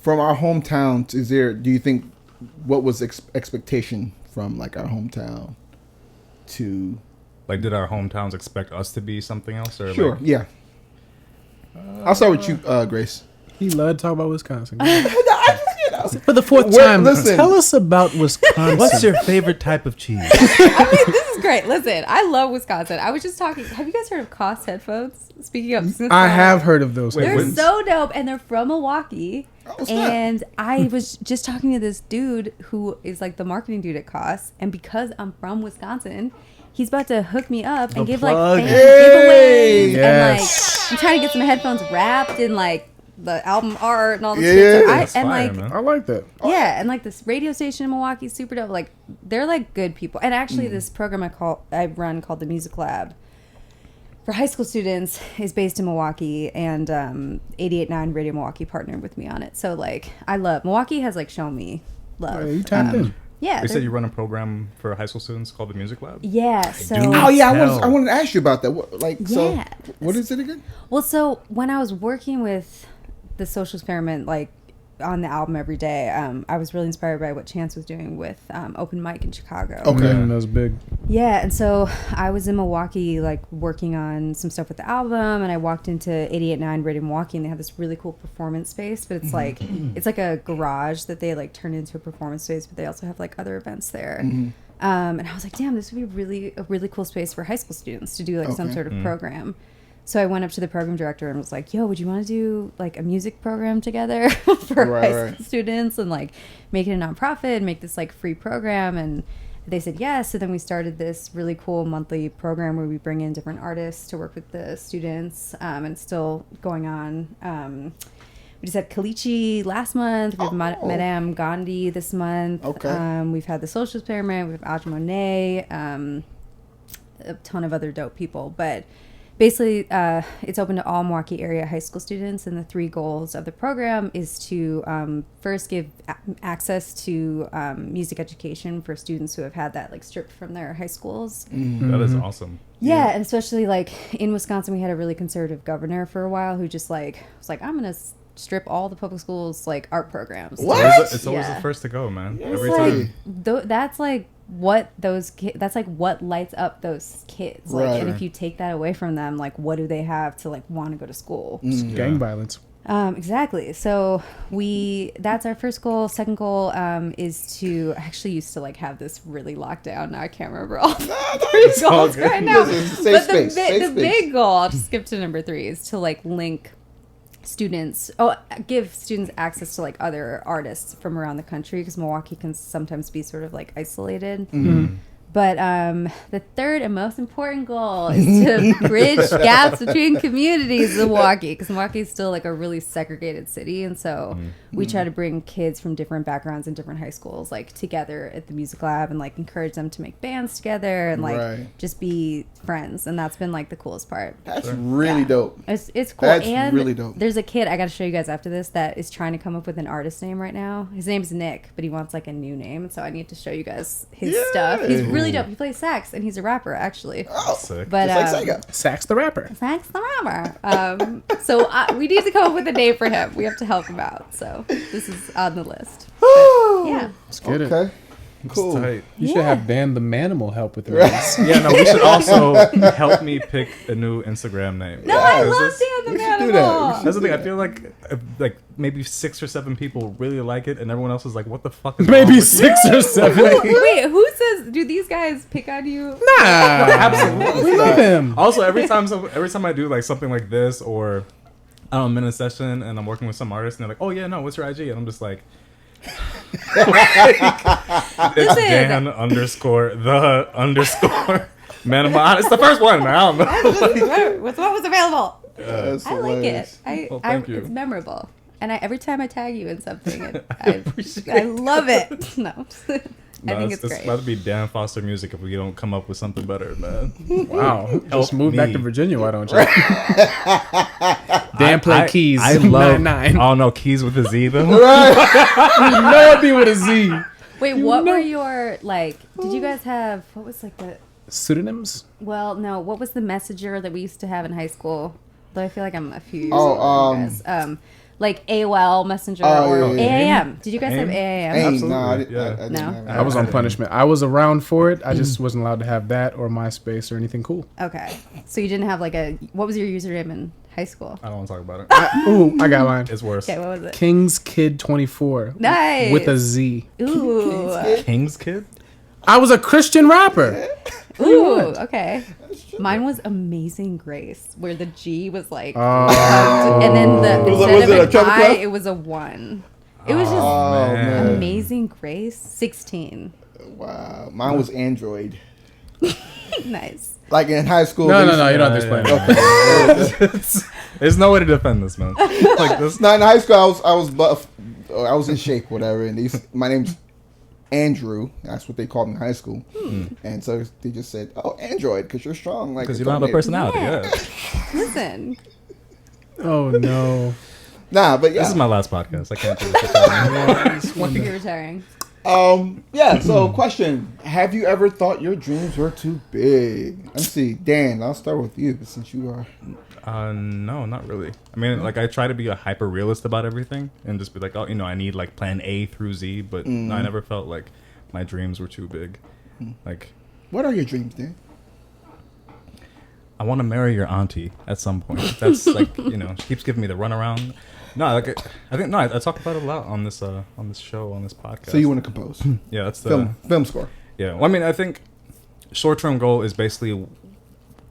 from our hometowns, do you think, what was expectation from like our hometown to... Like, did our hometowns expect us to be something else? Or Sure, like, yeah. I'll start with you, Grace. He loved to talk about Wisconsin. For the fourth time, listen. tell us about Wisconsin. What's your favorite type of cheese? I mean, this is great. Listen, I love Wisconsin. I was just talking. Have you guys heard of Koss headphones? Speaking of, I have heard of those. They're headphones. so dope, and they're from Milwaukee. snap. And I was just talking to this dude who is like the marketing dude at Koss, and because I'm from Wisconsin, he's about to hook me up and give like plug. fan Hey! giveaways, and Yes. like I'm trying to get some headphones wrapped in like the album art and all this Yeah, shit. So That's and fire, like man. I like that. yeah, and like this radio station in Milwaukee is super dope. Like they're like good people. And actually this program I run called the Music Lab for high school students is based in Milwaukee, and 88.9 Radio Milwaukee partnered with me on it. So like Milwaukee has like shown me love. Yeah, you tapped in. Yeah. You said you run a program for high school students called the Music Lab? Yeah, so Oh yeah, Hell. I wanted to ask you about that. Yeah. What is it again? Well, so when I was working with the Social Experiment, like on the album every day, I was really inspired by what Chance was doing with Open Mic in Chicago. Okay. That was big. Yeah, and so I was in Milwaukee, like working on some stuff with the album, and I walked into 88.9 Radio Milwaukee, and they have this really cool performance space, but it's like a garage that they like turn into a performance space, but they also have like other events there. And I was like, damn, this would be a really cool space for high school students to do like some sort of program. So I went up to the program director and was like, yo, would you want to do like a music program together for high school students and like make it a nonprofit and make this like free program? And they said yes. So then we started this really cool monthly program where we bring in different artists to work with the students, and it's still going on. We just had Kalichi last month. We have Madame Gandhi this month. Okay. We've had the Social Experiment. We have Audrey Monet, a ton of other dope people. But basically, it's open to all Milwaukee area high school students, and the 3 goals of the program is to first give access to music education for students who have had that like stripped from their high schools. That is awesome. Yeah, and especially like in Wisconsin, we had a really conservative governor for a while who just like was like, I'm gonna strip all the public schools like art programs. What? It's always Yeah. the first to go, man. It's Every like time. that's like what those kids, that's like what lights up those kids, like, Right. and if you take that away from them, like what do they have to like want to go to school? Gang violence. Exactly. So that's our first goal. Second goal is to actually used to like have this really locked down. Now I can't remember all the 3 goals right now. Listen, safe But space, safe the space. big goal, I'll just skip to number 3, is to like link students, give students access to like other artists from around the country, because Milwaukee can sometimes be sort of like isolated. But the third and most important goal is to bridge gaps between communities in Milwaukee, because Milwaukee is still like a really segregated city, and so we try to bring kids from different backgrounds and different high schools like together at the music lab and like encourage them to make bands together and like just be friends, and that's been like the coolest part. That's really dope. It's cool. That's and really dope. There's a kid I got to show you guys after this that is trying to come up with an artist name right now. His name's Nick, but he wants like a new name, so I need to show you guys his stuff. He's really dope. He plays sax and he's a rapper actually. Oh, sick. But just like Sega. Sax the rapper. Sax the rapper. So we need to come up with a name for him. We have to help him out. So this is on the list. But, yeah. Let's get it. Okay. Cool. Tight. You should have Dan the Manimal help with the rest. Yeah, no, we should also help me pick a new Instagram name. No, I Yes. love We Dan should the do Manimal. that. That's the thing. I feel like maybe 6 or 7 people really like it, and everyone else is like, "What the fuck is wrong Maybe with 6 or 7. Wait, who says? Do these guys pick on you? Nah, Absolutely. we love him. Also, every time I do like something like this, or I'm in a session and I'm working with some artist, and they're like, "Oh yeah, no, what's your IG?" And I'm just like, it's Dan underscore the underscore Manimal. It's the first one, man. I don't know. What was available? That's I like hilarious. it. Well, thank you. It's memorable, and every time I tag you in something, I appreciate I love it. No, I think it's great. about to be Dan Foster music if we don't come up with something better, man. Wow. Just Help move back me. to Virginia, why don't you? Dan play keys. I love 9-9. Oh no, keys with a Z though. No, it'd be with a Z. Wait, what were your like? Did you guys have what was like the? Pseudonyms? Well, no. What was the messenger that we used to have in high school? Though I feel like I'm a few years Oh, older than you guys. Like AOL Messenger Oh, or yeah, yeah. AAM. Did you guys have AIM? AAM? Hey, Absolutely, no, I yeah. didn't No? have that. I was on punishment. I was around for it. I just wasn't allowed to have that or MySpace or anything cool. Okay, so you didn't have like a. What was your username in high school? I don't want to talk about it. Ooh, I got mine. It's worse. Okay, what was it? King's Kid 24. Nice. With a Z. Ooh. King's Kid. I was a Christian rapper. Ooh, okay. Mine was Amazing Grace, where the G was like, Oh. and then Was instead it of a an treble I, clef? it was a 1. It was just Oh, man. Amazing Grace, 16. Wow. Mine was Android. Nice. Like in high school. No, they no, used no. to- You don't have to explain it. There's no way to defend this, man. Like this. No, in high school, I was buff. I was in shape, whatever. And my name's Andrew. That's what they called me in high school. And so they just said, "Oh, Android, because you're strong." Like Because a you don't have a Terminator. personality. Yeah. Yeah. Listen. Oh, no. Nah, but yeah. This is my last podcast. I can't do this. You're retiring. Yeah. So, question: have you ever thought your dreams were too big? Let's see, Dan. I'll start with you since you are. No, not really. I mean, like I try to be a hyper realist about everything and just be like, oh, I need like plan A through Z, but no, I never felt like my dreams were too big. Like, What are your dreams, Dan? I want to marry your auntie at some point. That's like, she keeps giving me the runaround. No, like I think I talk about it a lot on this show, on this podcast. So you want to compose? Yeah, that's the film score. Yeah, well, I mean, I think short-term goal is basically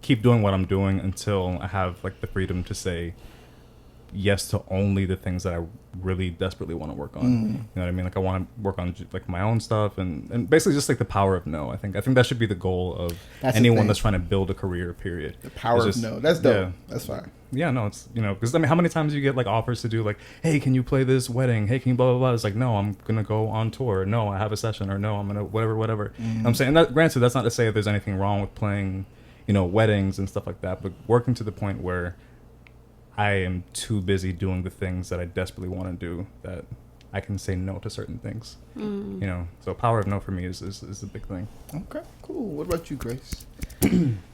keep doing what I'm doing until I have like the freedom to say yes to only the things that I really desperately want to work on. You know what I mean? Like I want to work on like my own stuff and basically just like the power of no. I think that should be the goal of That's the anyone thing. that's trying to build a career. Period. The power It's of just- no. That's dope. Yeah. That's fine. Yeah, no, it's because I mean, how many times do you get like offers to do like, hey, can you play this wedding? Hey, can you blah blah blah? It's like, no, I'm gonna go on tour. No, I have a session, or no, I'm gonna whatever. I'm saying that. Granted, that's not to say that there's anything wrong with playing, weddings and stuff like that, but working to the point where I am too busy doing the things that I desperately want to do that I can say no to certain things. So power of no for me is a big thing. Okay, cool. What about you, Grace?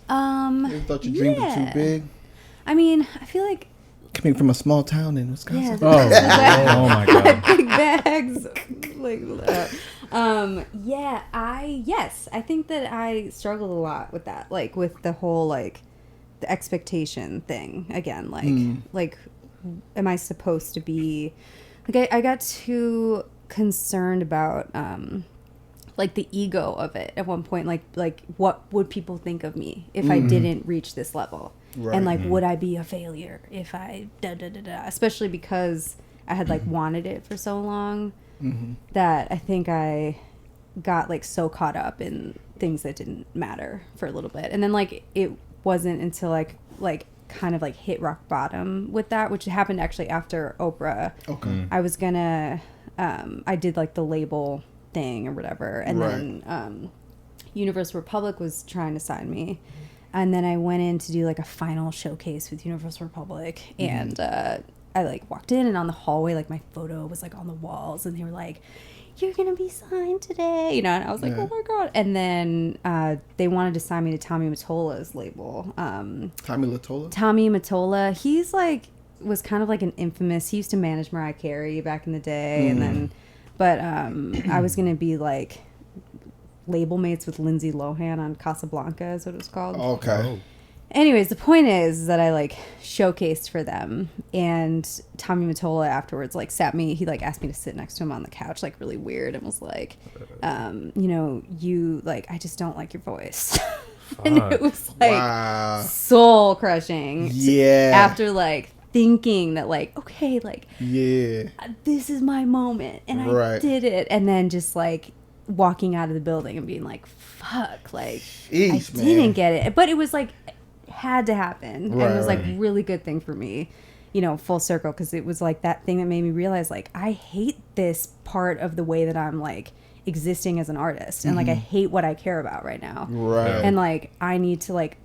Um, You ever thought your dreams were too big? I mean, I feel like Coming from a small town in Wisconsin. yeah, Oh my god. big bags. I think that I struggled a lot with that, like with the whole like the expectation thing again, like am I supposed to be like I got too concerned about like the ego of it at one point, like what would people think of me if I didn't reach this level. Right. And like, would I be a failure if I especially because I had like wanted it for so long that I think I got like so caught up in things that didn't matter for a little bit. And then like it wasn't until like kind of like hit rock bottom with that, which happened actually after Oprah. Okay. I was gonna I did like the label thing or whatever, and then Universal Republic was trying to sign me, and then I went in to do like a final showcase with Universal Republic, and I like walked in, and on the hallway like my photo was like on the walls, and they were like, "You're gonna be signed today," you know, and I was like, "Oh my god!" And then they wanted to sign me to Tommy Mottola's label. Tommy Latola? Tommy Mottola, he's like was kind of like an infamous. He used to manage Mariah Carey back in the day, and then, but I was gonna be like label mates with Lindsay Lohan on Casablanca, is what it was called. Okay. Anyways, the point is that I like showcased for them, and Tommy Mottola afterwards like sat me. He like asked me to sit next to him on the couch, like really weird, and was like, you know, you like I just don't like your voice, and it was like soul crushing. Yeah. After like thinking that like okay, like yeah, this is my moment, and I did it, and then just like walking out of the building and being like, fuck, like Jeez, I didn't get it, but it was like had to happen, and it was like Right. really good thing for me, you know, full circle, because it was like that thing that made me realize like I hate this part of the way that I'm like existing as an artist, and like I hate what I care about right now, Right. and like I need to like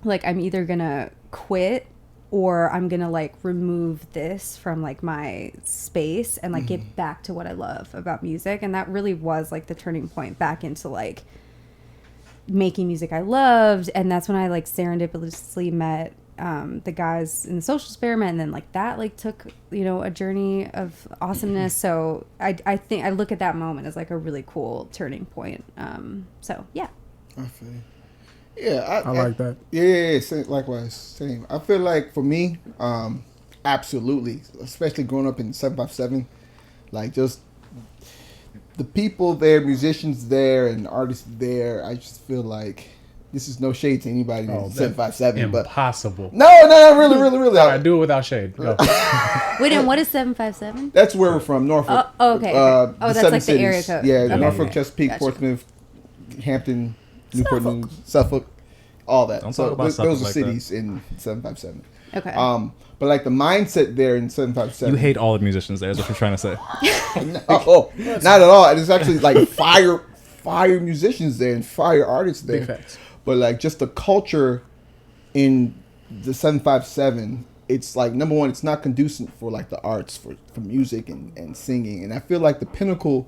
I'm either gonna quit or I'm gonna like remove this from like my space and like get back to what I love about music. And that really was like the turning point back into like making music I loved. And that's when I like serendipitously met the guys in the Social Experiment, and then like that like took, you know, a journey of awesomeness. So I think I look at that moment as like a really cool turning point. So yeah. I feel you. Yeah, I like that. Yeah, same, likewise, same. I feel like for me, absolutely, especially growing up in 757, like just the people there, musicians there, and artists there. I just feel like this is no shade to anybody in 757, but Impossible. no, really. I do it without shade. Go. Wait, and what is 757? That's where we're from, Norfolk. Oh, okay. The That's seven like the area cities. code. Yeah, Okay, Norfolk, okay. Chesapeake, Gotcha. Portsmouth, Hampton, Newport News, Suffolk, all that. Don't So talk about those Suffolk are like cities in 757. Okay. But like the mindset there in 757. You hate all the musicians there, is what you're trying to say. Not at all. It's actually like fire musicians there and fire artists there. Big facts. But like just the culture in the 757, it's like number one, it's not conducive for like the arts, for music and singing. And I feel like the pinnacle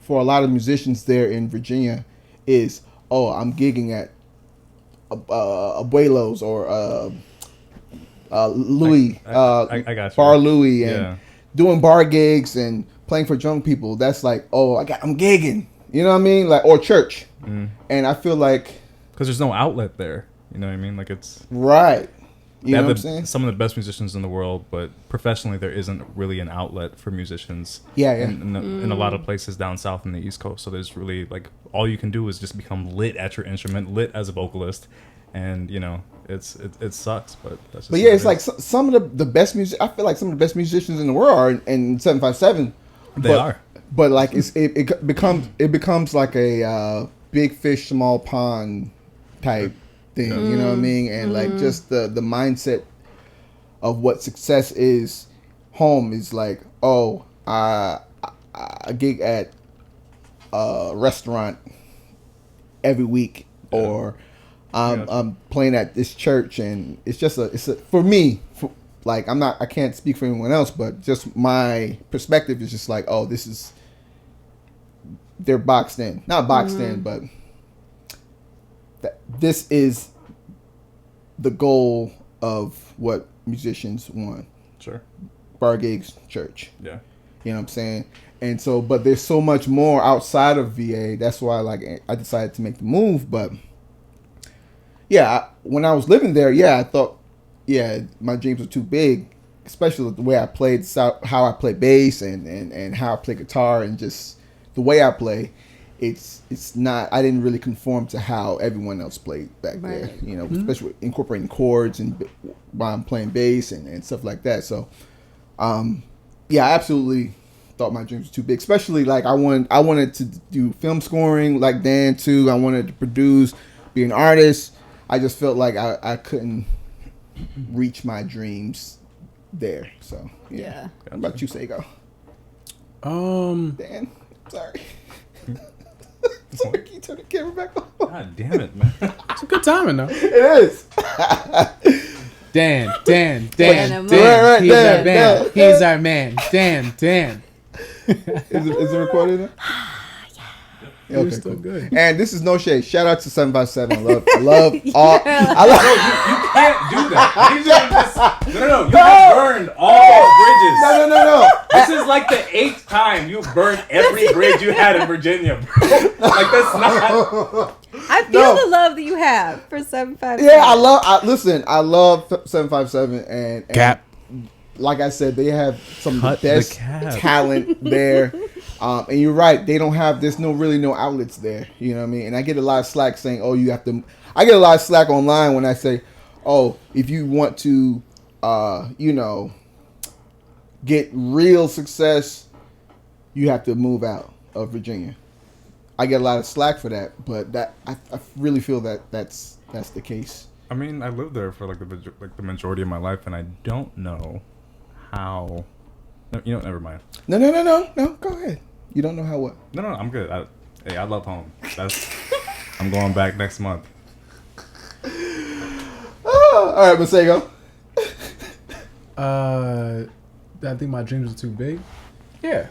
for a lot of musicians there in Virginia is, oh, I'm gigging at Abuelos or Louis, I got you. Bar Louis, and Yeah. doing bar gigs and playing for drunk people. That's like, oh, I'm gigging. You know what I mean? Like, or church. And I feel like, Because there's no outlet there. You know what I mean? Like it's right. You they know have what I'm saying? some of the best musicians in the world, but professionally there isn't really an outlet for musicians. Yeah, yeah. In a lot of places down south in the East Coast. So there's really like all you can do is just become lit at your instrument, lit as a vocalist, and you know it sucks. But that's just But yeah, it's like some of the best music. I feel like some of the best musicians in the world are in 757. They are. But like it becomes like a big fish, small pond type thing. You know what I mean? And like just the mindset of what success is. Home is like, oh, I gig at a restaurant every week, or I'm playing at this church, and it's a for me. Like I can't speak for anyone else, but just my perspective is just like, oh, they're boxed in, not boxed in, but this is the goal of what musicians want. Sure. Bar gigs, church. Yeah. You know what I'm saying? And so, but there's so much more outside of VA. That's why, like, I decided to make the move. But yeah, when I was living there, yeah, I thought, yeah, my dreams were too big, especially the way I played, how I play bass and how I play guitar, and just the way I play. It's not. I didn't really conform to how everyone else played back there. You know, especially with incorporating chords and while I'm playing bass and stuff like that. So, yeah, I absolutely thought my dreams were too big. Especially like I wanted to do film scoring like Dan too. I wanted to produce, be an artist. I just felt like I couldn't reach my dreams there. So yeah. What about you, Sego? Dan, sorry. Sorry, can you turn the camera back on? God damn it, man. It's a good timing though. It is. Dan. Right, He's Dan, our man. Dan. He's our man. Dan. Is it recorded now? Yeah, okay, still cool. good. And this is no shade. Shout out to 757. I love all. I love. You can't do that. These are just, no. You have burned all those bridges. No. This is like the 8th time you've burned every bridge you had in Virginia, bro. Like, that's not. I feel the love that you have for 757. Yeah, I love 757 and Cap. Like I said, they have some Cut of the best the cap. talent there. And you're right, they don't have. There's no outlets there. You know what I mean? And I get a lot of slack saying, "Oh, you have to." I get a lot of slack online when I say, "Oh, if you want to, get real success, you have to move out of Virginia." I get a lot of slack for that, but that I really feel that that's the case. I mean, I lived there for like the majority of my life, and I don't know how. No, never mind. No. Go ahead. You don't know how what? No, I'm good. I love home. I'm going back next month. Oh, all right, Masego. I think my dreams were too big. Yeah.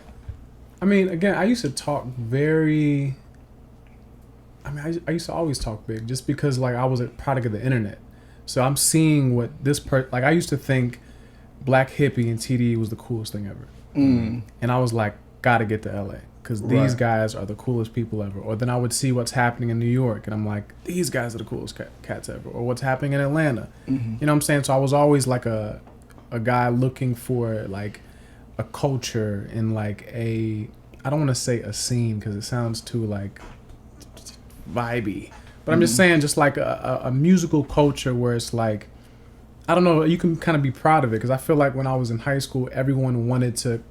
I mean, again, I used to talk very. I used to always talk big just because like I was a product of the internet. So I'm seeing what this like I used to think Black Hippie and TDE was the coolest thing ever. And I was like, gotta get to LA because these guys are the coolest people ever. Or then I would see what's happening in New York and I'm like, these guys are the coolest cats ever. Or what's happening in Atlanta. You know what I'm saying? So I was always like a guy looking for like a culture and like I don't want to say a scene because it sounds too like vibey. But I'm just saying just like a musical culture where it's like, I don't know, you can kind of be proud of it because I feel like when I was in high school, everyone wanted to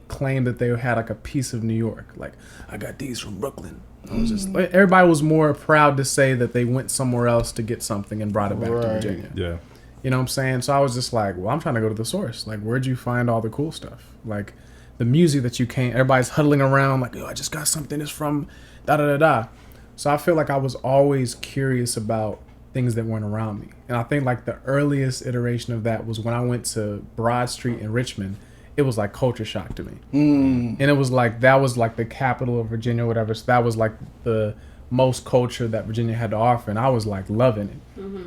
claim that they had like a piece of New York. Like, I got these from Brooklyn. I was just like, everybody was more proud to say that they went somewhere else to get something and brought it back to Virginia. Yeah. You know what I'm saying? So I was just like, well, I'm trying to go to the source. Like, where'd you find all the cool stuff? Like, the music that you can't, everybody's huddling around like, oh, I just got something that's from da-da-da-da. So I feel like I was always curious about things that weren't around me. And I think like the earliest iteration of that was when I went to Broad Street in Richmond. It was like culture shock to me. And it was like, that was like the capital of Virginia or whatever. So that was like the most culture that Virginia had to offer. And I was like loving it.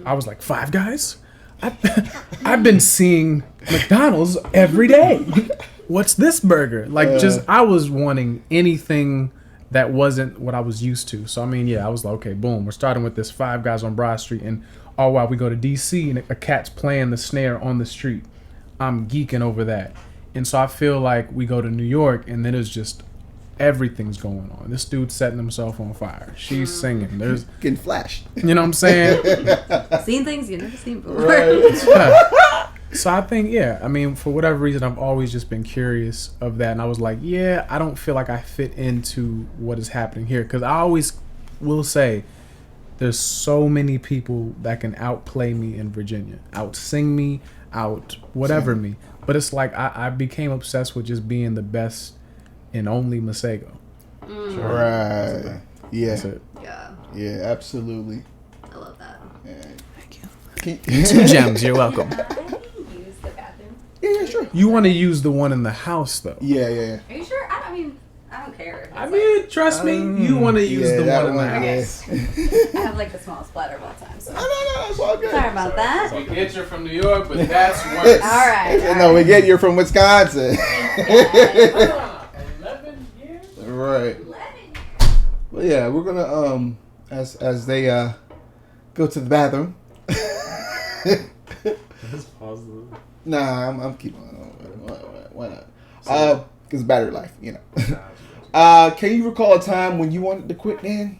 I was like, Five Guys? I've been seeing McDonald's every day. What's this burger? Like just, I was wanting anything that wasn't what I was used to. So, I mean, yeah, I was like, okay, boom. We're starting with this Five Guys on Broad Street. And all while we go to D.C. and a cat's playing the snare on the street. I'm geeking over that. And so I feel like we go to New York and then it's just everything's going on. This dude's setting himself on fire. She's singing. There's Getting flashed. You know what I'm saying? Seen things you've never seen before. Right. So I think, yeah, I mean, for whatever reason, I've always just been curious of that. And I was like, yeah, I don't feel like I fit into what is happening here. Because I always will say there's so many people that can outplay me in Virginia, out-sing me, out whatever me. But it's like I became obsessed with just being the best and only Masego. Right. Yeah. That's it. Yeah, Yeah, absolutely. I love that. Thank you. 2 gems, you're welcome. Use the bathroom. Yeah, sure. You want to use the one in the house, though. Yeah. Are you sure? I mean, I don't care. I mean, trust me, you want to use the that one in the one, house. I have like the smallest bladder of all time. So No, it's all good. sorry about that. We get you from New York, but that's worse. All right. No, we get you're from Wisconsin. 11 years? Right. Well, yeah, we're gonna as they go to the bathroom. That's positive. Nah, I'm keeping on. Why not? Because battery life, you know. Can you recall a time when you wanted to quit, Dan?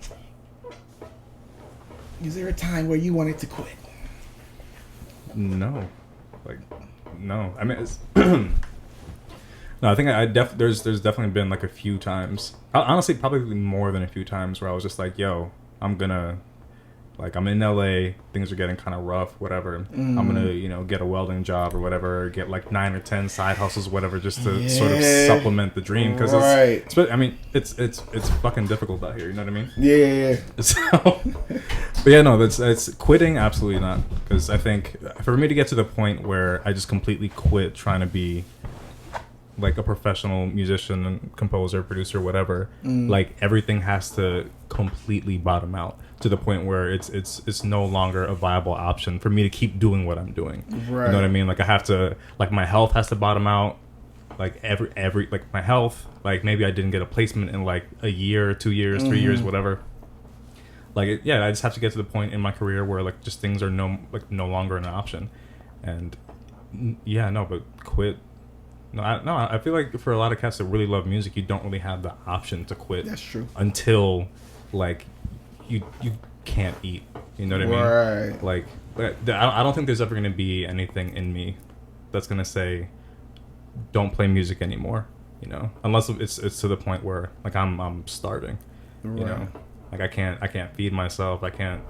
Is there a time where you wanted to quit? No. Like, no. I mean, it's No, I think there's definitely been like a few times. Honestly, probably more than a few times where I was just like, "Yo, I'm in LA, things are getting kind of rough, whatever. I'm gonna, get a welding job or whatever, get like 9 or 10 side hustles, whatever, just to sort of supplement the dream. Because it's fucking difficult out here. You know what I mean? Yeah. So, but yeah, no, it's quitting. Absolutely not. Because I think for me to get to the point where I just completely quit trying to be like a professional musician and composer, producer, whatever, like everything has to completely bottom out to the point where it's no longer a viable option for me to keep doing what I'm doing. Right. You know what I mean? Like I have to, like my health has to bottom out. Like every like my health, like maybe I didn't get a placement in like a year, 2 years, 3 years, whatever. Like I just have to get to the point in my career where like just things are no longer an option. And but quit. I feel like for a lot of cats that really love music, you don't really have the option to quit. That's true. Until like you can't eat. You know what I mean? Right. Like I don't think there's ever going to be anything in me that's going to say don't play music anymore. Unless it's to the point where like I'm starving. Right. Like I can't feed myself. I can't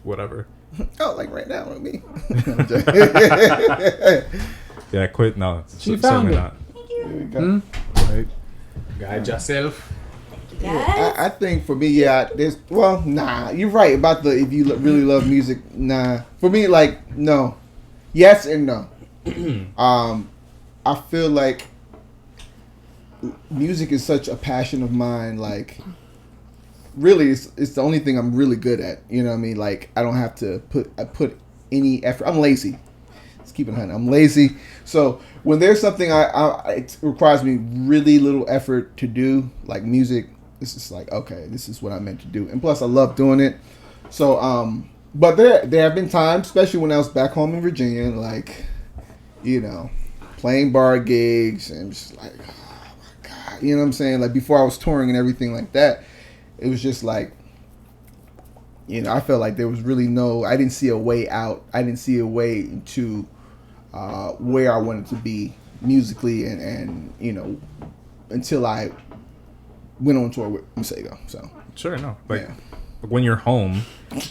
whatever. Oh, like right now with me. Yeah, quit. No, she found certainly it. not. Here we go. Right. Guide yourself. Yeah, I think for me, you're right about the if you really love music, nah. For me, like no, yes and no. I feel like music is such a passion of mine. Like, really, it's the only thing I'm really good at. You know what I mean? Like, I don't have to put any effort. I'm lazy. Let's keep it 100. I'm lazy. So when there's something it requires me really little effort to do, like music, it's just like, okay, this is what I'm meant to do. And plus, I love doing it. So, but there have been times, especially when I was back home in Virginia, like, playing bar gigs and just like, oh my God, you know what I'm saying? Like before I was touring and everything like that, it was just like, I felt like there was really I didn't see a way out. I didn't see a way to where I wanted to be musically and until I went on tour with Masego. So sure, no, when you're home,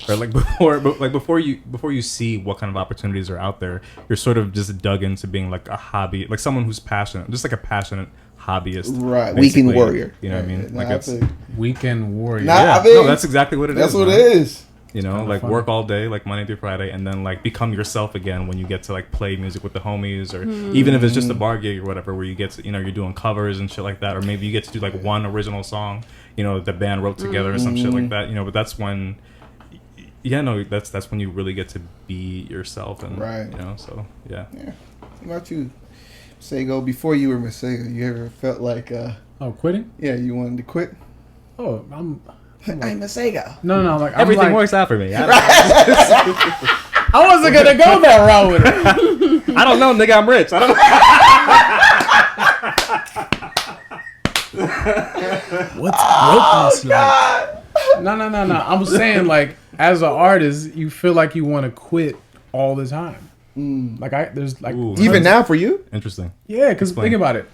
or like before you see what kind of opportunities are out there, you're sort of just dug into being like a hobby, like someone who's passionate, just like a passionate hobbyist, right? Weekend warrior. You know what I mean? Like it's weekend warrior. No, that's exactly what it is. That's what it is. Like fun. Work all day, like Monday through Friday, and then like become yourself again when you get to like play music with the homies, or even if it's just a bar gig or whatever, where you get to, you're doing covers and shit like that, or maybe you get to do like one original song, the band wrote together or some shit like that, but that's when, that's when you really get to be yourself, and right, so yeah. What about you, Masego? Before you were Masego, you ever felt like quitting? Yeah, you wanted to quit. Oh, I'm Masego. No, like everything works out for me. I wasn't gonna go that route with it. I don't know, nigga. I'm rich. I don't know. What's brokenness like? No. I'm saying, like, as an artist, you feel like you want to quit all the time. Like there's like even now for you. Interesting. Yeah, because think about it.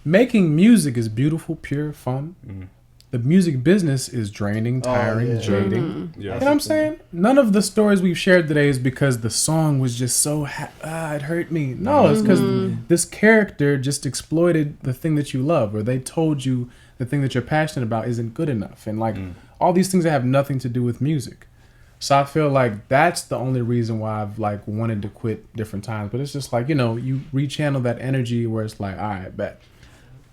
Making music is beautiful, pure, fun. The music business is draining, tiring, jading. Yeah. You know what I'm saying? None of the stories we've shared today is because the song was just so it hurt me. No, it's because this character just exploited the thing that you love, or they told you the thing that you're passionate about isn't good enough, and like all these things that have nothing to do with music. So I feel like that's the only reason why I've like wanted to quit different times. But it's just like, you rechannel that energy where it's like, all right, bet.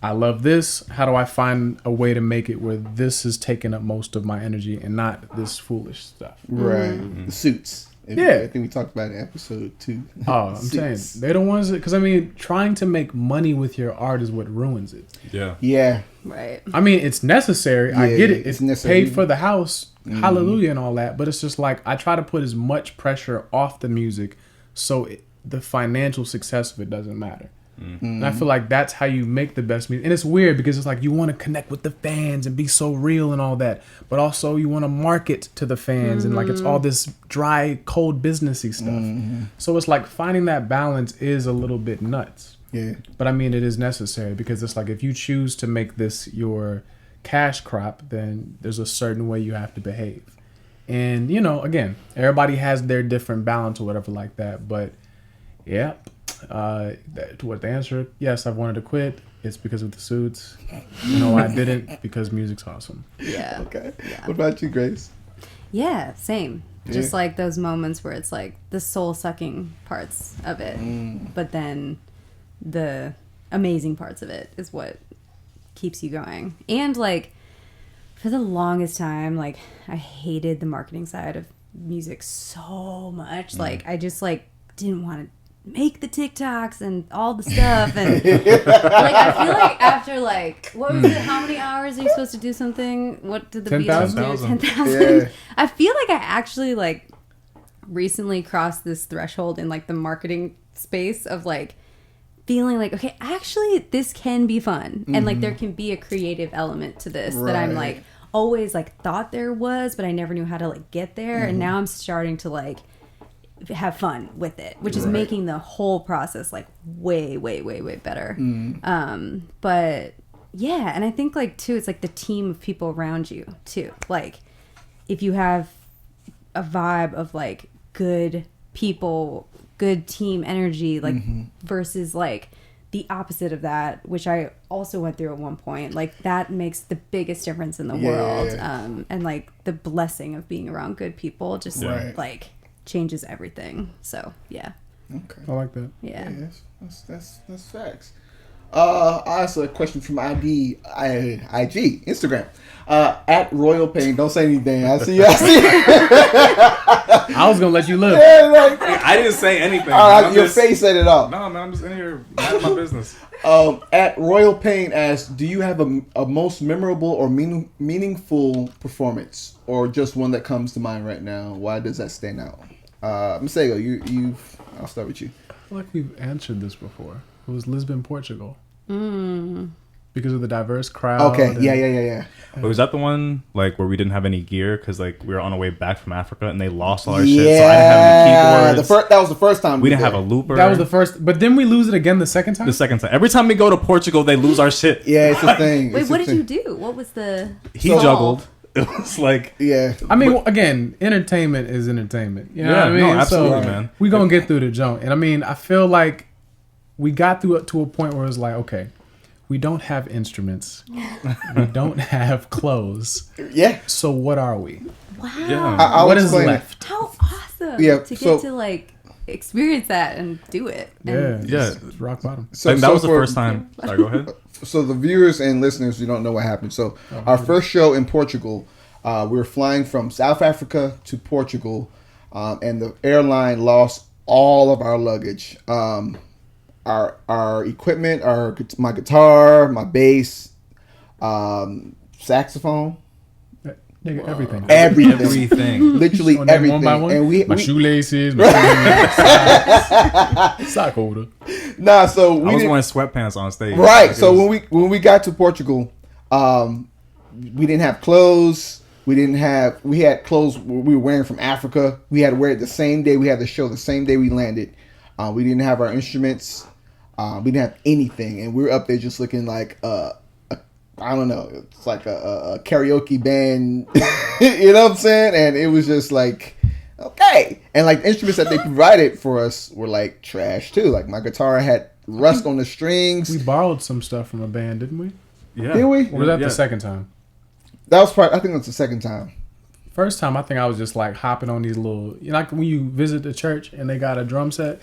I love this. How do I find a way to make it where this is taking up most of my energy and not this foolish stuff? Right. The suits. I think we talked about it in episode 2. Oh, I'm saying they're the ones that, because trying to make money with your art is what ruins it. Yeah. Yeah. Right. It's necessary. Yeah, I get it. It's necessary. Paid for the house. Hallelujah and all that. But it's just like, I try to put as much pressure off the music so the financial success of it doesn't matter. And I feel like that's how you make the best music. And it's weird because it's like you want to connect with the fans and be so real and all that, but also you want to market to the fans and like it's all this dry, cold businessy stuff. So it's like finding that balance is a little bit nuts. Yeah. But I mean, it is necessary because it's like if you choose to make this your cash crop, then there's a certain way you have to behave. And, you know, again, everybody has their different balance or whatever like that. But, yeah, the answer, yes, I've wanted to quit. It's because of the suits. No, I didn't, because music's awesome. Yeah. Okay. Yeah. What about you, Grace? Yeah, same. Yeah. Just like those moments where it's like the soul sucking parts of it, but then the amazing parts of it is what keeps you going. And like for the longest time, like I hated the marketing side of music so much. Like I just like didn't want to make the TikToks and all the stuff, and like I feel like after like what was it? How many hours are you supposed to do something? What did the Beatles 10,000. do? 10,000. Yeah. I feel like I actually like recently crossed this threshold in like the marketing space of like feeling like, okay, actually this can be fun, and like there can be a creative element to this that I'm Right. like always like thought there was, but I never knew how to like get there, and now I'm starting to like have fun with it, which is making the whole process like way better. But yeah, and I think like too, it's like the team of people around you too. Like if you have a vibe of like good people, good team energy, like versus like the opposite of that, which I also went through at one point, like that makes the biggest difference in the world. And like the blessing of being around good people just Right. like changes everything. So yeah. Okay. I like that. Yeah. That's facts. Also a question from IG, Instagram. At Royal Pain. Don't say anything. I see you. I was gonna let you live. I didn't say anything. Your face said it all. No, man, I'm just in here minding my business. At Royal Pain asks, do you have a most memorable or meaningful performance, or just one that comes to mind right now? Why does that stand out? Masego, I'll start with you. I feel like we've answered this before. It was Lisbon, Portugal. Because of the diverse crowd. Okay, yeah. But was that the one like where we didn't have any gear because like we were on our way back from Africa and they lost all our shit, so I didn't have any keyboards. That was the first time we didn't have a looper. That was the first, but then we lose it again the second time? The second time. Every time we go to Portugal, they lose our shit. Yeah, it's the thing. Wait, what did you do? What was the He solve? juggled. It was like Yeah. I mean, again, entertainment is entertainment. You know Yeah, what I mean? no, absolutely, so man. we going to get through the jump. And I mean, I feel like we got through it to a point where it's like, okay, we don't have instruments. We don't have clothes. Yeah. So what are we? Wow. Yeah. What is left? How awesome. Yeah, To so- get to like experience that and do it. And Yeah. It's rock bottom. Like, that was the first time. Sorry, go ahead. So the viewers and listeners, you don't know what happened. So our first show in Portugal, we were flying from South Africa to Portugal, and the airline lost all of our luggage. Our equipment, my guitar, my bass, saxophone, Nigga, everything. Everything. literally On that everything. one by one? And my shoelaces, my sock holder. nah. So I we was didn't, wearing sweatpants on stage. right. Like, So it was- when we got to Portugal, we didn't have clothes. We had clothes we were wearing from Africa. We had to wear it the same day. We had the show the same day we landed. We didn't have our instruments. We didn't have anything, and we were up there just looking like I don't know. It's like a karaoke band. You know what I'm saying? And it was just like, okay. And like the instruments that they provided for us were like trash too. Like my guitar had rust on the strings. We borrowed some stuff from a band, didn't we? yeah. Did we? Or was that Yeah. the second time? That was probably. I think it was the second time. First time, I think I was just like hopping on these little, you know, like when you visit the church and they got a drum set.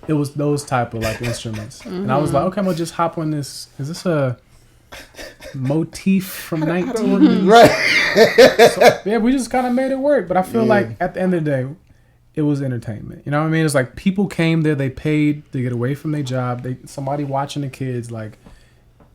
It was those type of like instruments, and I was like, okay, I'm gonna just hop on this. Is this a motif from 19? Right. So, yeah, we just kind of made it work. But I feel like at the end of the day, it was entertainment. You know what I mean? It's like people came there, they paid to get away from their job. Somebody watching the kids, like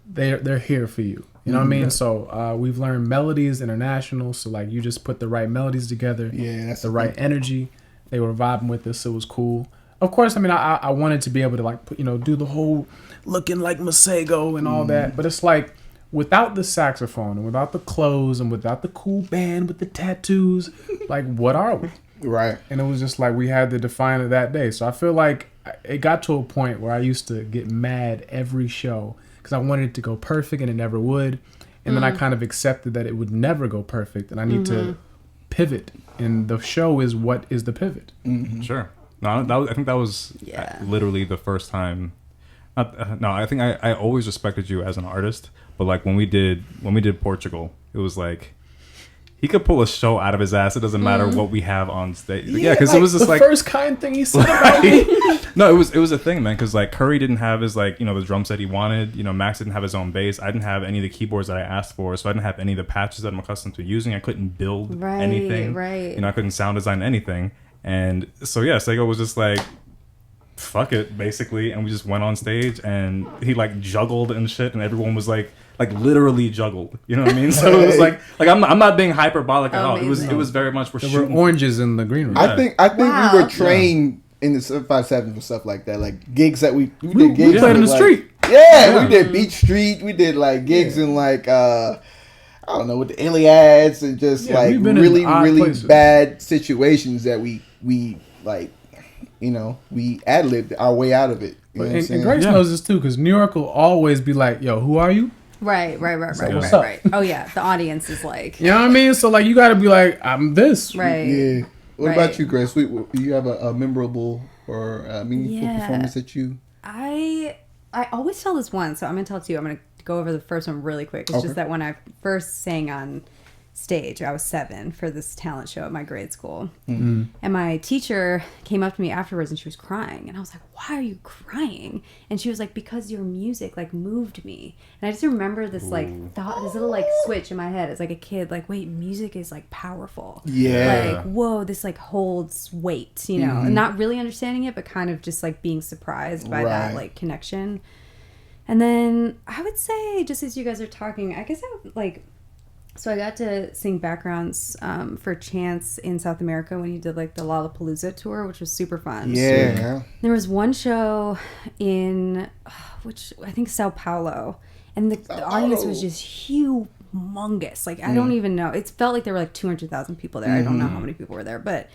they're here for you. You know what I mean? So we've learned melodies international. So like you just put the right melodies together, Yeah, that's the right energy. They were vibing with this. It was cool. Of course, I mean, I wanted to be able to like put, do the whole looking like Masego and all that. But it's like without the saxophone and without the clothes and without the cool band with the tattoos, like what are we? Right. And it was just like we had to define it that day. So I feel like it got to a point where I used to get mad every show because I wanted it to go perfect and it never would. And then I kind of accepted that it would never go perfect and I need to pivot. And the show is what is the pivot. Sure. No, I think that was literally the first time. No, I think I always respected you as an artist, but like when we did Portugal, it was like he could pull a show out of his ass. It doesn't matter what we have on stage. Yeah, because it was just the like first kind thing he said about me. No, it was a thing, man. Because like Curry didn't have his like the drum set he wanted. Max didn't have his own bass. I didn't have any of the keyboards that I asked for, so I didn't have any of the patches that I'm accustomed to using. I couldn't build anything. Right. I couldn't sound design anything. And so yeah, Sego was just like, fuck it, basically, and we just went on stage and he like juggled and shit, and everyone was like literally juggled. You know what I mean? So it was like I'm not being hyperbolic at all. It was very much There were oranges in the green room. I think we were trained in the 757 and stuff like that, like gigs that we did gigs. We played in the street. Yeah, we did Beach Street. We did like gigs in like I don't know, with the Iliads and just like really places. Bad situations that we like. We ad-libbed our way out of it. And Grace knows this too, because New York will always be like, yo, who are you? Right. what's up? Oh, yeah. The audience is like... You know what I mean? So, like, you got to be like, I'm this. Right. Yeah. What about you, Grace? Do you have a memorable or meaningful performance that you... I always tell this one, so I'm going to tell it to you. I'm going to go over the first one really quick. It's just that when I first sang on stage, I was 7 for this talent show at my grade school, and my teacher came up to me afterwards and she was crying, and I was like, why are you crying? And she was like, because your music like moved me. And I just remember this like thought, this little like switch in my head as like a kid, like, wait, music is like powerful, like, whoa, this like holds weight, and not really understanding it, but kind of just like being surprised by that like connection. And then I would say, just as you guys are talking, I guess I would like... So I got to sing backgrounds for Chance in South America when he did like the Lollapalooza tour, which was super fun. Yeah. There was one show in, which I think Sao Paulo, and the audience was just humongous. Like I don't even know. It felt like there were like 200,000 people there. I don't know how many people were there,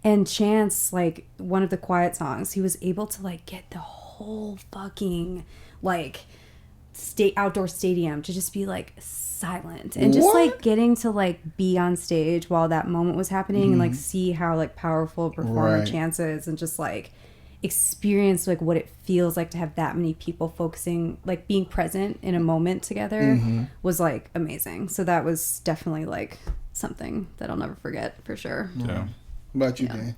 and Chance, like one of the quiet songs, he was able to like get the whole fucking like outdoor stadium to just be like silent, and just like getting to like be on stage while that moment was happening and like see how like powerful a performer Chance is, and just like experience like what it feels like to have that many people focusing, like being present in a moment together was like amazing. So that was definitely like something that I'll never forget for sure. What about you, Dan?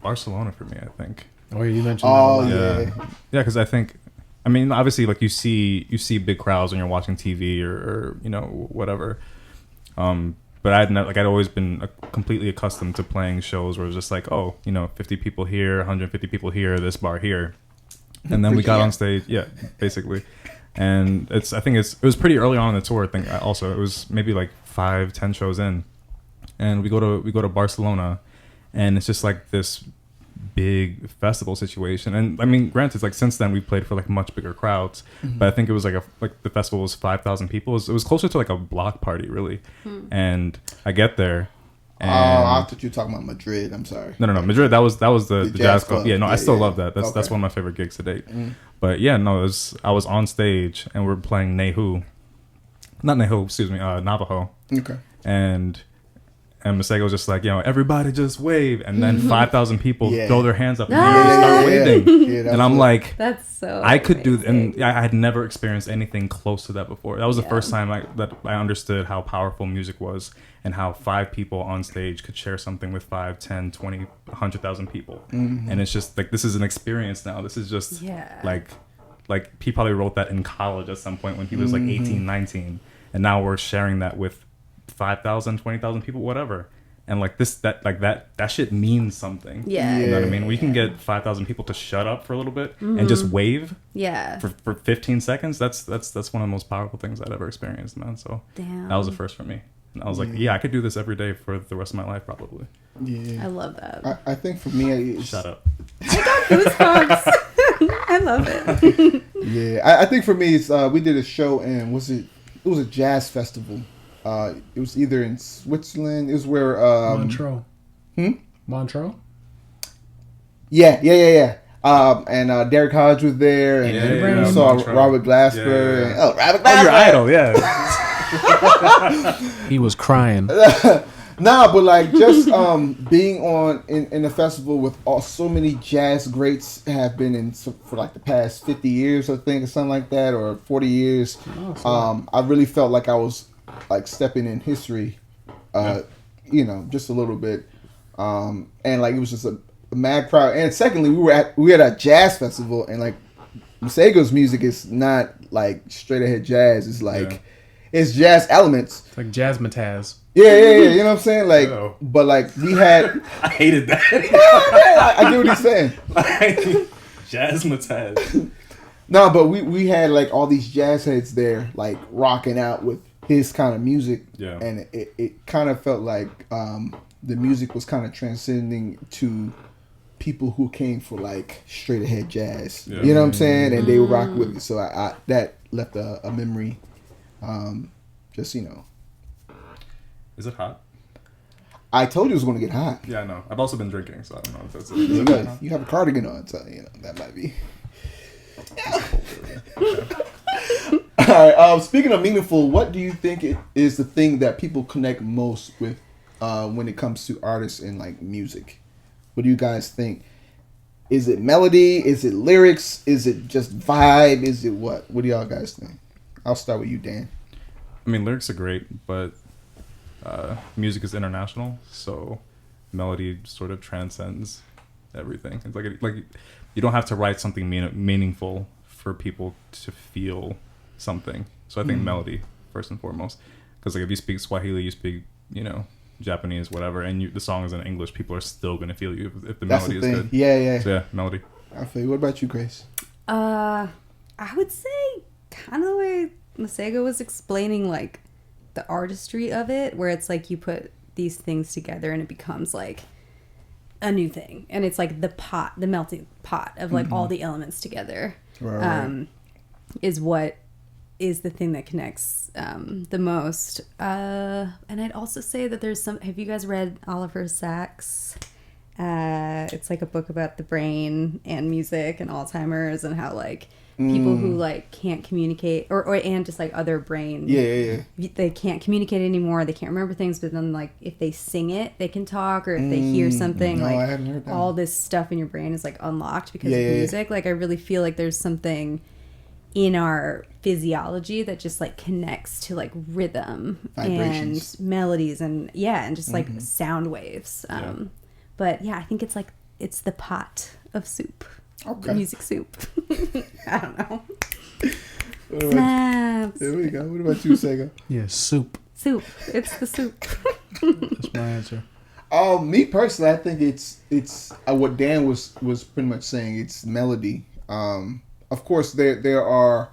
Barcelona for me, I think. Oh, you mentioned that. Yeah, because I think, I mean, obviously, like you see big crowds when you're watching TV or whatever. But I'd always been completely accustomed to playing shows where it was just like, 50 people here, 150 people here, this bar here, and then we got on stage, basically. And I think it was pretty early on in the tour. I think also it was maybe like 5-10 shows in, and we go to Barcelona, and it's just like this big festival situation. And I mean, granted, like since then we've played for like much bigger crowds, but I think it was like the festival was 5,000 people. It was closer to like a block party, really. And I get there, and I thought you were talking about Madrid. I'm sorry. No, Madrid. That was the jazz club. Yeah, no, I still love that. That's one of my favorite gigs to date. But yeah, no, I was on stage and we're playing Navajo. Okay. And Masego was just like, everybody just wave. And then 5,000 people throw their hands up and start waving. And I'm like, that's so I could amazing. And I had never experienced anything close to that before. That was the first time that I understood how powerful music was and how 5 people on stage could share something with 5, 10, 20, 100,000 people. And it's just like, this is an experience now. This is just like he probably wrote that in college at some point when he was like 18, 19. And now we're sharing that with 5,000, 20,000 people, whatever. And like that shit means something. Yeah. You know what I mean? We can get 5,000 people to shut up for a little bit and just wave. Yeah. For 15 seconds. That's one of the most powerful things I'd ever experienced, man. So that was the first for me. And I was like, I could do this every day for the rest of my life, probably. Yeah. I love that. I think for me, shut up. I got goosebumps. I love it. I think for me, it's we did a show and it was a jazz festival. It was either in Switzerland. It was where Montreux. Montreux. Yeah. And Derek Hodge was there, and Yeah, you saw Montreal. Robert Glasper. Yeah. And, Robert Oh, your Glasper. idol, yeah. He was crying. Nah, but like just being on in the festival with so many jazz greats have been in for like the past 50 years, I think, or something like that, or 40 years. I really felt like I was like stepping in history, you know, just a little bit, and like it was just a mad crowd. And secondly, we were at a jazz festival, and like Masego's music is not like straight ahead jazz. It's like it's jazz elements. It's like jazzmatazz. Yeah. You know what I'm saying? Like, but like we had. I hated that. I get what he's saying. Jazzmatazz. No, but we had like all these jazz heads there, like rocking out with his kind of music. Yeah. And it kind of felt like the music was kind of transcending to people who came for like straight ahead jazz. Yeah. You know what I'm saying? And they would rock with it. So I that left a memory. Just, you know. Is it hot? I told you it was going to get hot. Yeah, I know. I've also been drinking, so I don't know if that's You have a cardigan on, so you know that might be. All right. Speaking of meaningful, what do you think is the thing that people connect most with when it comes to artists and like music? What do you guys think? Is it melody? Is it lyrics? Is it just vibe? Is it what? What do y'all guys think? I'll start with you, Dan. I mean, lyrics are great, but music is international, so melody sort of transcends everything. It's like you don't have to write something meaningful for people to feel something. So I think melody first and foremost, because like if you speak Swahili, you speak Japanese, whatever, and the song is in English, people are still gonna feel you if the melody is good. Yeah. So yeah, melody. I feel you. What about you, Grace? I would say kind of the way Masego was explaining, like the artistry of it, where it's like you put these things together and it becomes like a new thing, and it's like the melting pot of like all the elements together. Right. Is what is the thing that connects the most. And I'd also say that there's some. Have you guys read Oliver Sacks? It's like a book about the brain and music and Alzheimer's and how like people who like can't communicate or and just like other brain. Yeah. They can't communicate anymore. They can't remember things, but then like if they sing it, they can talk, or if they hear something, No, I like hadn't heard that. all this stuff in your brain is like unlocked because of Yeah. music. Like I really feel like there's something in our physiology that just like connects to like rhythm Vibrations. and melodies and just like sound waves. But yeah, I think it's the pot of soup. Okay. Music soup. I don't know. What about- Snaps. There we go. What about you, Sega? Yeah, soup. Soup. It's the soup. That's my answer. Me personally, I think it's what Dan was pretty much saying. It's melody. Of course, there are,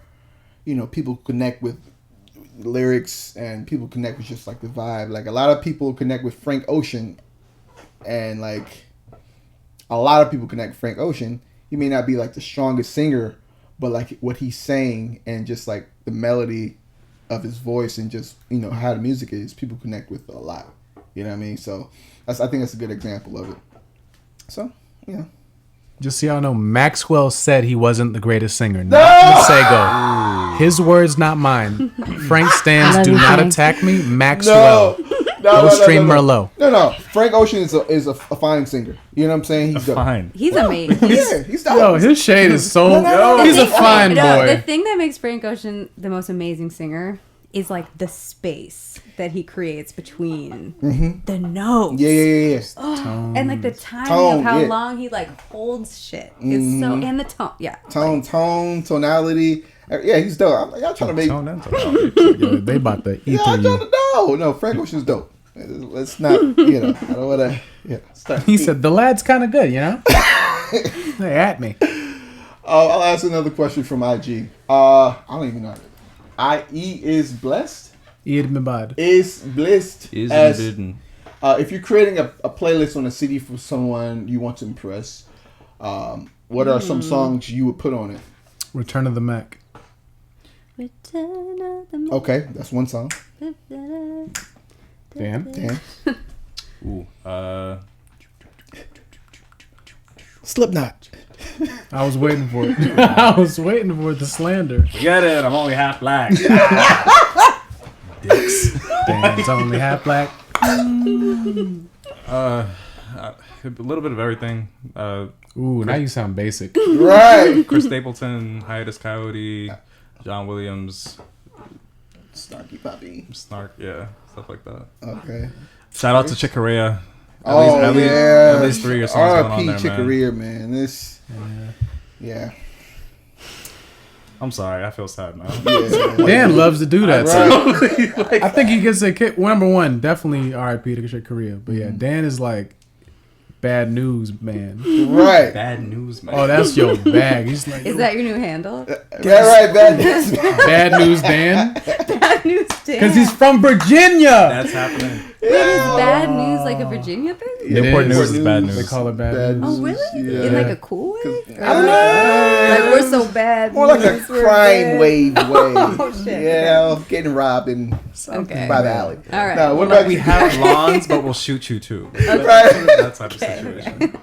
people connect with lyrics and people connect with just like the vibe. Like a lot of people connect with Frank Ocean, and like a lot of people connect with Frank Ocean. He may not be like the strongest singer, but like what he's saying and just like the melody of his voice and just how the music is, people connect with a lot. You know what I mean? So I think that's a good example of it. So Just so y'all know, Maxwell said he wasn't the greatest singer. Not Masego. His words, not mine. Frank Stans, do not attack me. Maxwell. Go stream Merlot. No. Frank Ocean is a fine singer. You know what I'm saying? He's dope. Fine. He's amazing. Yeah, he's dope. Yo, his shade is so. No. He's a The thing- fine no, The boy. thing that makes Frank Ocean the most amazing singer is like the space that he creates between the notes. Yeah. And like the timing Tone, of how yeah. long he like holds shit is so, and the tone. Yeah. Tonality. Yeah, he's dope. I'm like, y'all trying to make. Tone and tonality. Yo, they about to eat Yeah, I'm through trying you. to know. No, Frank Ocean's dope. Let's not, I don't want to. Yeah, start. He said, the lad's kind of good, They at me. I'll ask another question from IG. I don't even know. IE is blessed. Eid Mibad. Is blessed. Is as, hidden. if you're creating a playlist on a CD for someone you want to impress, what are some songs you would put on it? Return of the Mac. Return of the Okay, that's one song. Dan. Dan. Ooh. Slipknot. I was waiting for it. I was waiting for the slander. Forget it. I'm only half black. Dicks. Dan's only half black. A little bit of everything. Ooh, now you sound basic. Right. Chris Stapleton, Hiatus Coyote, John Williams, Snarky puppy. Snark, yeah, stuff like that. Okay. Shout out to Chick Corea. Yeah. At least 3 or something going on R.I.P. there, Chick man. Corea, man. This. Yeah. I'm sorry, I feel sad now. Yeah. Dan loves to do that. Right. So I think he gets a kick. Number one, definitely R.I.P. to Chick Corea. But yeah, Dan is like bad news man. Right. Bad news, man. Oh, that's your bag. He's like, Is that your new handle? Yeah, right. Bad news. bad news Dan? Bad news Dan. Because he's from Virginia. That's happening. Wait, is bad news like a Virginia thing? Newport is. News is bad news. They call it bad news. Oh, really? Yeah. In like a cool way? I don't know. Like we're so bad. More like a news, we're crime bad. wave way. Oh, shit. Yeah, getting robbed in Okay. by the alley. All right. No, what Well, about We you? have lawns, but we'll shoot you too. Right. That type of Okay, situation.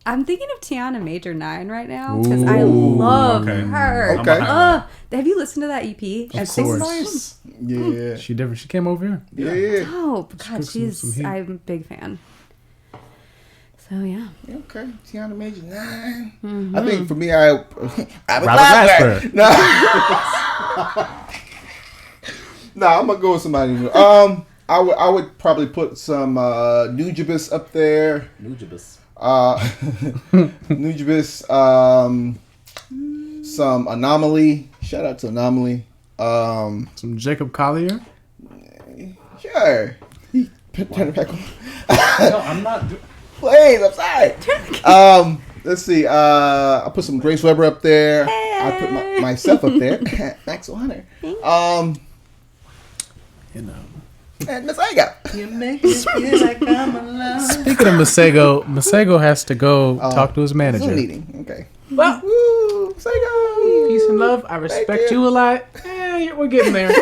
I'm thinking of Tiana Major 9 right now because I love Okay. her. I'm Okay. behind Have you listened to that EP? Of course. Yeah. She different. She came over here. Yeah. Dope. God, Cook some heat. I'm a big fan. So yeah. Okay. Tiana Major 9. Mm-hmm. I think for me, I would Robert No. No, I'm gonna go with somebody new. I would probably put some Nujabes up there. Nujabes. Nujabes. Some Anomaly. Shout out to Anomaly. Some Jacob Collier. Sure. Turn it back on. No, I'm not. Please, I'm sorry. Let's see. I put some Grace Weber up there. I put myself up there. Maxwell Hunter. You know. And Masego. You make me feel like I'm alone. Speaking of Masego, Masego has to go talk to his Zoom manager. meeting. Okay. Well, Woo, Masego. peace and love. I respect you a lot. We're getting there.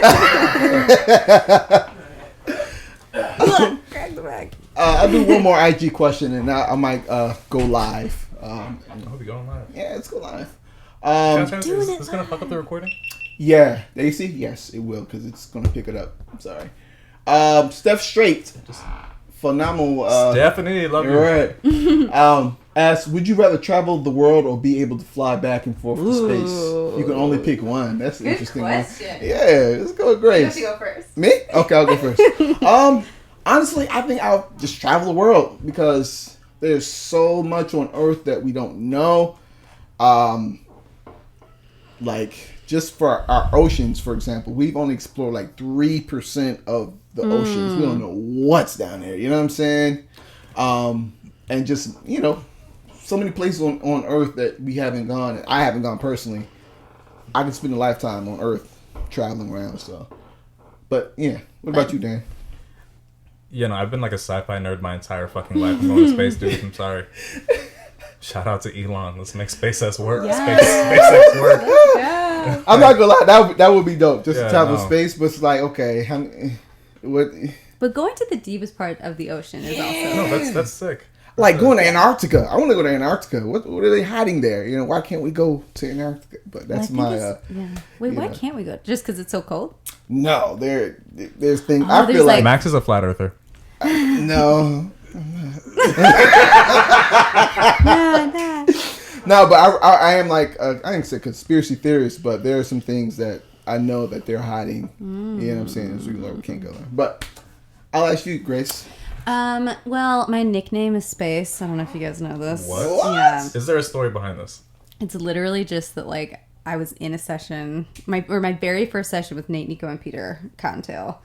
Crack the back. I'll do one more IG question and I might go live. I hope you're going live. Yeah, let's go live. Is this gonna fuck up the recording? Yeah, Daisy. Yes, it will because it's gonna pick it up. I'm sorry. Steph Straight, phenomenal. Stephanie, love you. Right. Asks, would you rather travel the world or be able to fly back and forth to space? You can only pick one. That's an interesting question. one. Yeah, let's go with Grace. You have to go first. Me? Okay, I'll go first. Honestly, I think I'll just travel the world because there's so much on Earth that we don't know. Like just for our oceans, for example, we've only explored like 3% of the oceans. We don't know what's down there. You know what I'm saying? And just so many places on Earth that we haven't gone. And I haven't gone personally. I could spend a lifetime on Earth traveling around. So, but yeah, what about you, Dan? I've been like a sci-fi nerd my entire fucking life. I'm going to space, dude. I'm sorry. Shout out to Elon. Let's make SpaceX work. Yes. SpaceX work. Yeah. I'm not gonna lie, that would be dope just to travel no. space. But it's like, okay, what? But going to the deepest part of the ocean is also No, that's sick. Like going to Antarctica. I want to go to Antarctica. What are they hiding there? Why can't we go to Antarctica? But that's my. Wait, why know. can't we go? Just because it's so cold? No, there's things. Oh, I there's feel like Max is a flat earther. no. Nah. No, but I am like I ain't say conspiracy theorist, but there are some things that I know that they're hiding. You know what I'm saying? So we can't go there. But I'll ask you, Grace. Well, my nickname is Space. I don't know if you guys know this. What? Yeah. Is there a story behind this? It's literally just that, like, I was in a session, my very first session with Nate, Nico, and Peter Cottontail.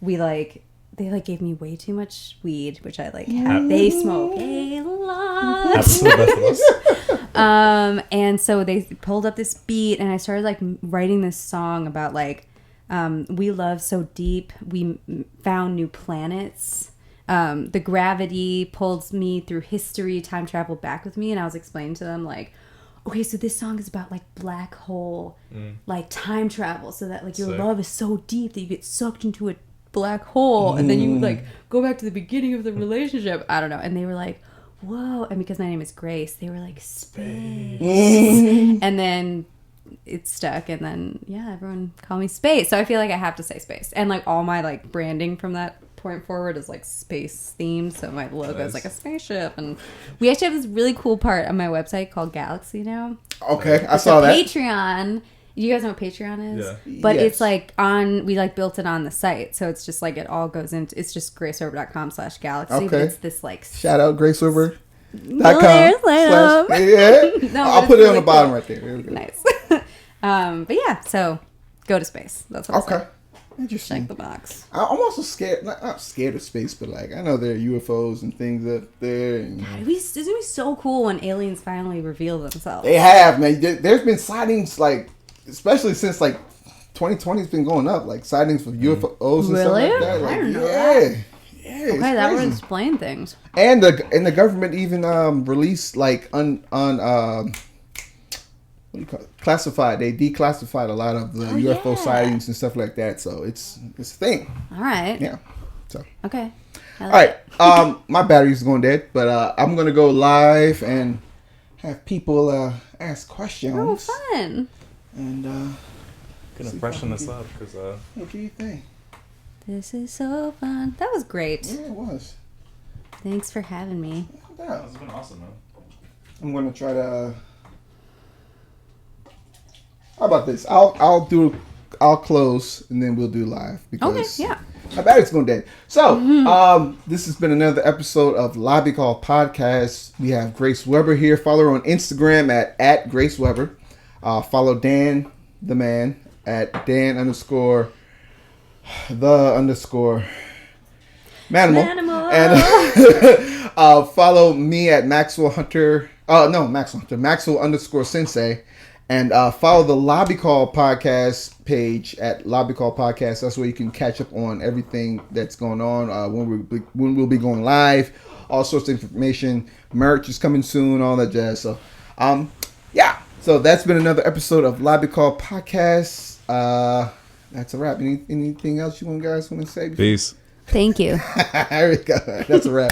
They gave me way too much weed, which I had. They smoke a lot. Happens to the best of us. And so they pulled up this beat, and I started writing this song about we love so deep, we found new planets. The gravity pulled me through history, time travel back with me, and I was explaining to them okay, so this song is about black hole, time travel, so that your Sick. love is so deep that you get sucked into a black hole, and then you like go back to the beginning of the relationship. I don't know. And they were like, whoa. And because my name is Grace, they were like, space. And then it stuck, and then everyone called me Space. So I feel like I have to say Space, and like all my like branding from that point forward is like space themed. So my logo is like a spaceship, and we actually have this really cool part on my website called Galaxy now. Okay, I saw that. Patreon. You guys know what Patreon is? Yeah. But it's like we like built it on the site, so it's just like it all goes into. It's just graceweber.com/galaxy. Okay. But it's this like shout out Graceweber.com. No, I'll put it on the bottom right there. Nice. But yeah, so go to space. That's what okay. Interesting. Check the box. I'm also scared, not scared of space, but like I know there are UFOs and things up there. And it's gonna be so cool when aliens finally reveal themselves. They have, man. There's been sightings, like especially since like 2020 has been going up, like sightings of UFOs and stuff like that. Like, I don't know. Yeah, okay, that would explain things. And the government even released like what do you call it? Classified. They declassified a lot of the UFO sightings and stuff like that. So it's a thing. All right. Yeah. So. Okay. All right. My battery's going dead, but I'm gonna go live and have people ask questions. Oh, fun! And gonna freshen this up because what do you think? This is so fun. That was great. Yeah, it was. Thanks for having me. Yeah. This has been awesome, man. I'm gonna try to. How about this? I'll close and then we'll do live because my battery's going dead. So this has been another episode of Lobby Call Podcast. We have Grace Weber here. Follow her on Instagram at Grace Weber. Follow Dan the man at Dan _the Manimal. And follow me at Maxwell Hunter. Maxwell _Sensei. And follow the Lobby Call Podcast page at Lobby Call Podcast. That's where you can catch up on everything that's going on, when we'll be going live, all sorts of information. Merch is coming soon, all that jazz. So, So that's been another episode of Lobby Call Podcast. That's a wrap. Anything else you guys want to say? Peace. Thank you. There we go. That's a wrap.